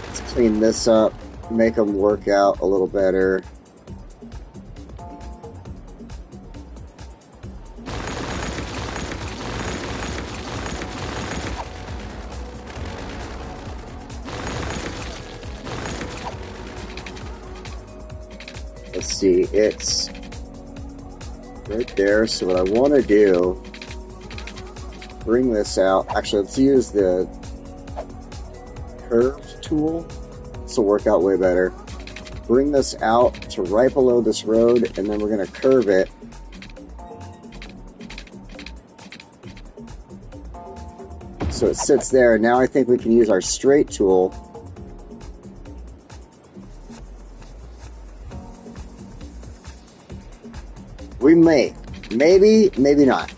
[SPEAKER 1] Let's clean this up, make them work out a little better. Let's see, it's right there. So what I want to do, bring this out. Actually, let's use the curved tool. This will work out way better. Bring this out to right below this road, and then we're going to curve it. So it sits there. Now I think we can use our straight tool. We may. Maybe, maybe not.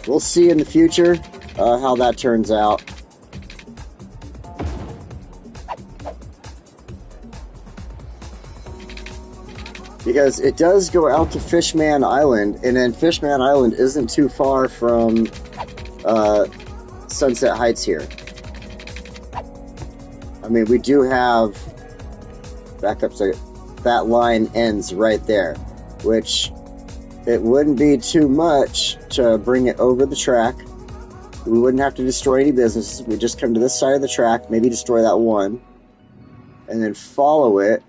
[SPEAKER 1] We'll see in the future how that turns out. Because it does go out to Fishman Island, and then Fishman Island isn't too far from Sunset Heights here. I mean, we do have... Back up a second. That line ends right there, which it wouldn't be too much to bring it over the track. We wouldn't have to destroy any businesses. We'd just come to this side of the track, maybe destroy that one, and then follow it.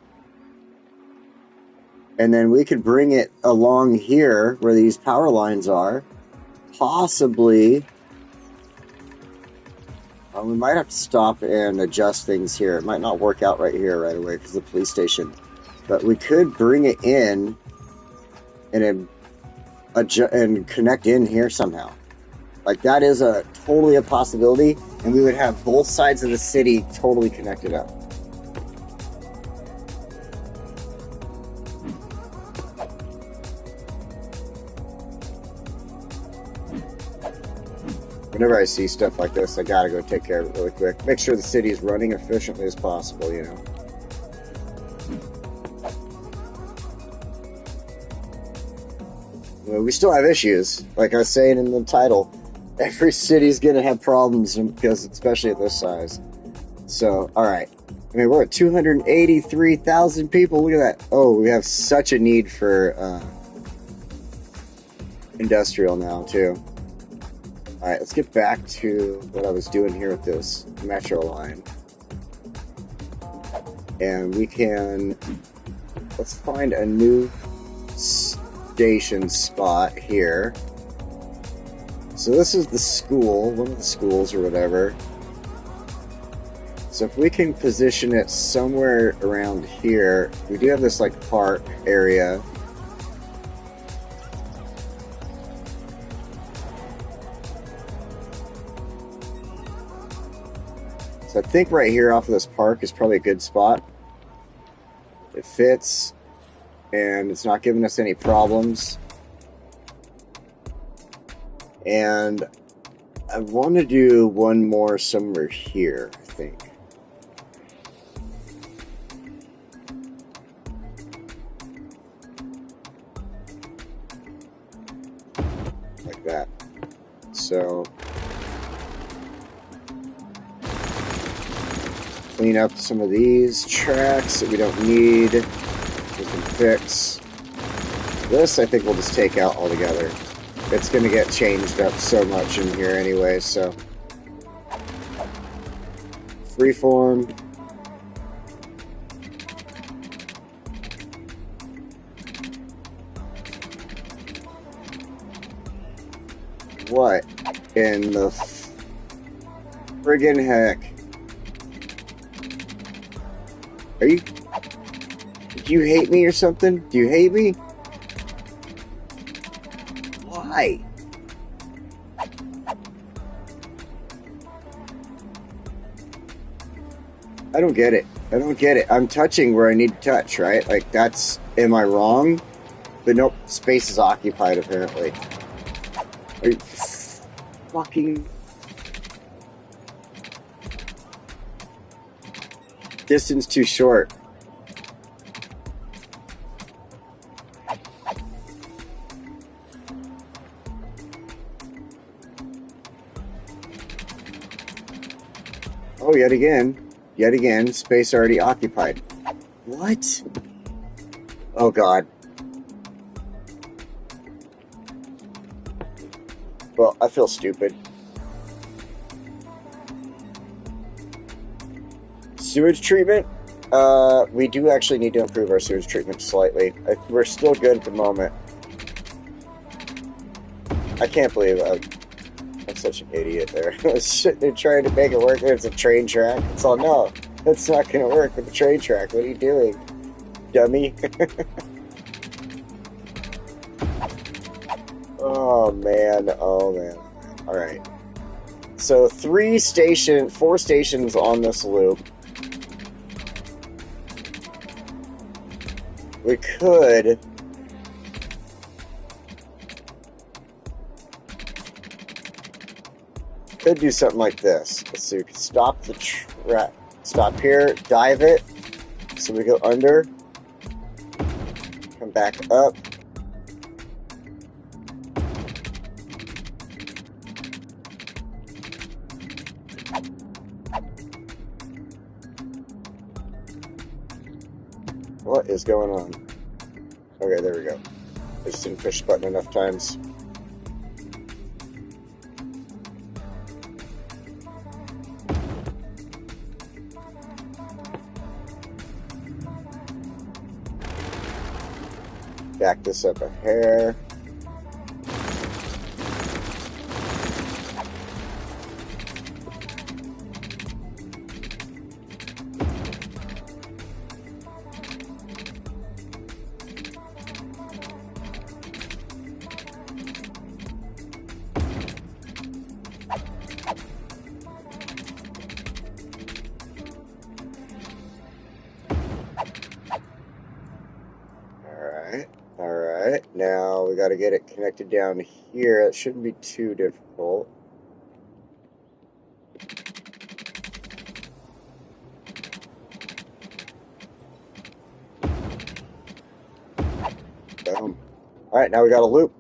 [SPEAKER 1] And then we could bring it along here where these power lines are. Possibly. We might have to stop and adjust things here. It might not work out right here right away because of the police station. But we could bring it in and connect in here somehow. Like, that is totally a possibility. And we would have both sides of the city totally connected up. Whenever I see stuff like this, I gotta go take care of it really quick. Make sure the city is running efficiently as possible, you know. Well, we still have issues. Like I was saying in the title, every city's gonna have problems, because especially at this size. So, alright. I mean, we're at 283,000 people. Look at that. Oh, we have such a need for industrial now, too. Alright, let's get back to what I was doing here with this metro line. And we can... Let's find a new station spot here. So this is the school, one of the schools or whatever. So if we can position it somewhere around here, we do have this like park area. So I think right here off of this park is probably a good spot. It fits, and it's not giving us any problems. And I want to do one more somewhere here, I think. Like that. So... clean up some of these tracks that we don't need. We can fix. This, I think we'll just take out altogether. It's going to get changed up so much in here anyway, so. Freeform. What in the friggin' heck? Are you... Do you hate me or something? Do you hate me? Why? I don't get it. I don't get it. I'm touching where I need to touch, right? Like, that's... Am I wrong? But nope, space is occupied, apparently. Are you... fucking... Distance too short. Oh, yet again, space already occupied. What? Oh, God. Well, I feel stupid. Sewage treatment? We do actually need to improve our sewage treatment slightly. We're still good at the moment. I can't believe I'm such an idiot there. I was sitting there trying to make it work. There's a train track. It's all, no, that's not going to work with the train track. What are you doing, dummy? Oh, man. Oh, man. All right. So 4 stations on this loop. We could could do something like this. Let's see, we could stop the track, stop here, dive it, so we go under, come back up. What is going on? Okay, there we go. I just didn't push the button enough times. Back this up a hair. Alright, now we got to get it connected down here. It shouldn't be too difficult. Boom. Alright, now we got a loop.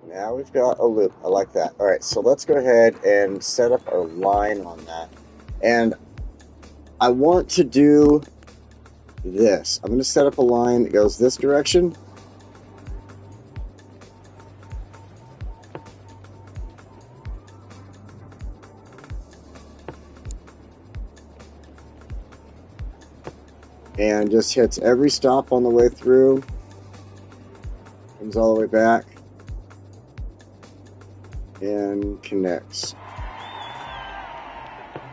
[SPEAKER 1] Now we've got a loop. I like that. Alright, so let's go ahead and set up our line on that. And I want to do this. I'm going to set up a line that goes this direction. And just hits every stop on the way through. Comes all the way back. And connects.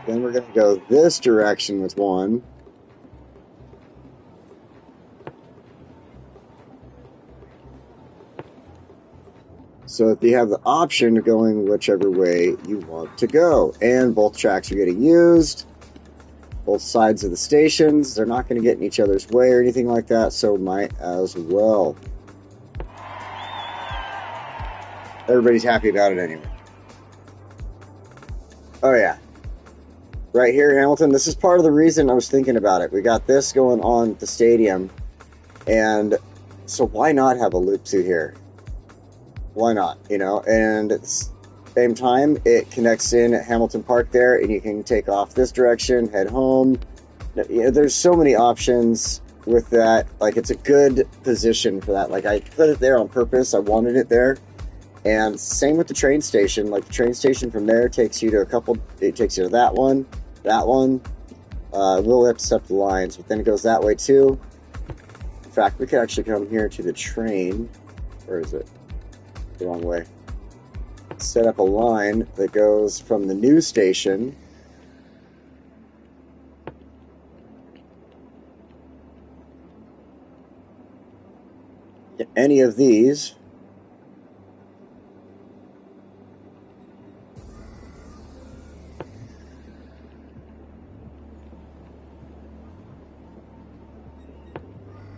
[SPEAKER 1] Then we're going to go this direction with one. So that you have the option of going whichever way you want to go. And both tracks are getting used. Both sides of the stations. They're not going to get in each other's way or anything like that, so might as well. Everybody's happy about it anyway. Oh yeah. Right here, Hamilton, this is part of the reason I was thinking about it. We got this going on at the stadium, and so why not have a loop through here? Why not, you know? And at the same time, it connects in at Hamilton Park there, and you can take off this direction, head home. You know, there's so many options with that. Like, it's a good position for that. Like, I put it there on purpose. I wanted it there. And same with the train station. Like, the train station from there takes you to a couple... It takes you to that one. We'll have to set up the lines, but then it goes that way, too. In fact, we could actually come here to the train. Where is it? The wrong way. Set up a line that goes from the new station to any of these.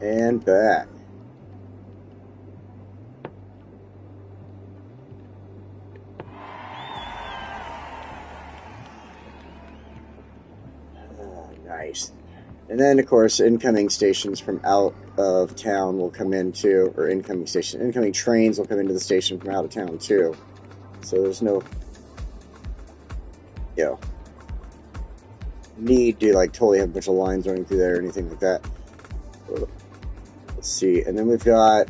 [SPEAKER 1] And back. Nice. And then, of course, incoming stations from out of town will come into, or incoming trains will come into the station from out of town, too. So there's no, you know, need to, like, totally have a bunch of lines running through there or anything like that. Let's see. And then we've got,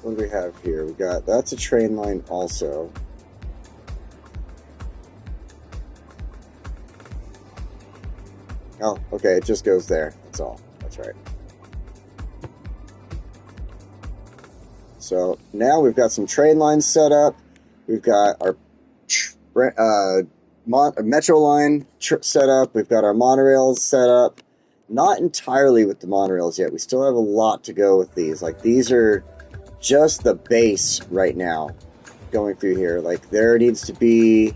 [SPEAKER 1] what do we have here? We got, that's a train line also. Oh, okay, it just goes there. That's all. That's right. So now we've got some train lines set up. We've got our metro line set up. We've got our monorails set up. Not entirely with the monorails yet. We still have a lot to go with these. Like, these are just the base right now going through here. Like, there needs to be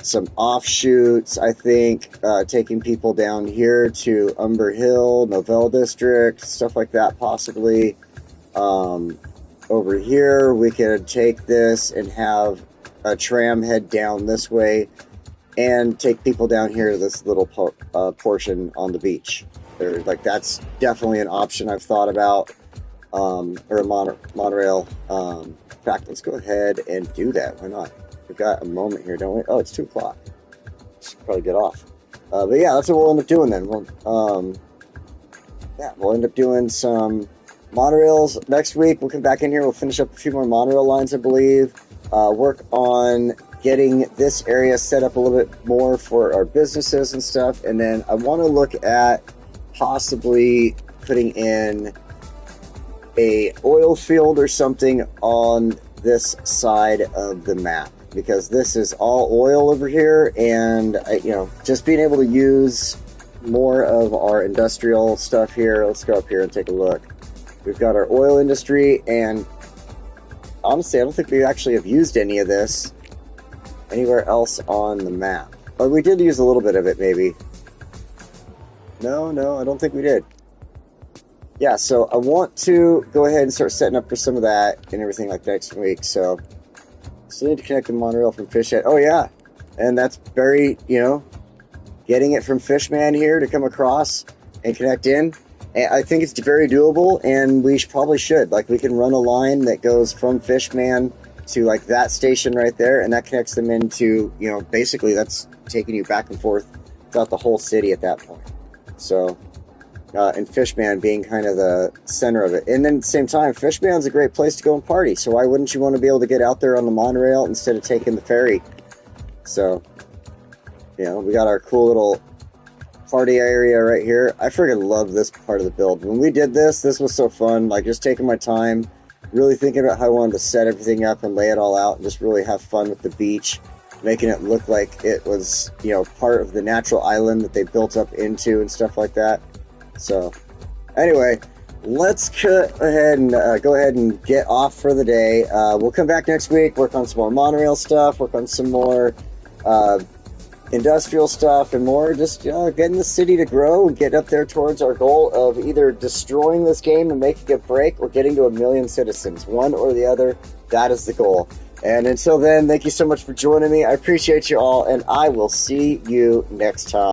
[SPEAKER 1] some offshoots, I think, taking people down here to Umber Hill, Novell District, stuff like that, possibly. Over over here. We could take this and have a tram head down this way and take people down here to this little portion on the beach. That's definitely an option I've thought about, or a monorail. In fact, let's go ahead and do that. Why not? We've got a moment here, don't we? Oh, it's 2 o'clock. Should probably get off. But yeah, that's what we'll end up doing then. We'll end up doing some monorails next week. We'll come back in here. We'll finish up a few more monorail lines, I believe. Work on getting this area set up a little bit more for our businesses and stuff. And then I want to look at possibly putting in a oil field or something on this side of the map, because this is all oil over here, and just being able to use more of our industrial stuff here. Let's go up here and take a look. We've got our oil industry, and honestly, I don't think we actually have used any of this anywhere else on the map. But we did use a little bit of it, maybe. No, I don't think we did. Yeah, so I want to go ahead and start setting up for some of that and everything like next week. So, still need to connect the monorail from Fishhead. Oh, yeah. And that's very, getting it from Fishman here to come across and connect in. And I think it's very doable, and we probably should. We can run a line that goes from Fishman to, that station right there, and that connects them into, basically that's taking you back and forth throughout the whole city at that point. So, and Fishman being kind of the center of it. And then at the same time, Fishman's a great place to go and party, so why wouldn't you want to be able to get out there on the monorail instead of taking the ferry? So, we got our cool little party area right here. I freaking love this part of the build. When we did this was so fun, just taking my time, really thinking about how I wanted to set everything up and lay it all out and just really have fun with the beach, making it look like it was, part of the natural island that they built up into and stuff like that. So, anyway, let's go ahead and get off for the day. We'll come back next week, work on some more monorail stuff, work on some more industrial stuff, and more just getting the city to grow and get up there towards our goal of either destroying this game and making it break, or getting to 1 million citizens. One or the other, that is the goal. And until then, thank you so much for joining me. I appreciate you all, and I will see you next time.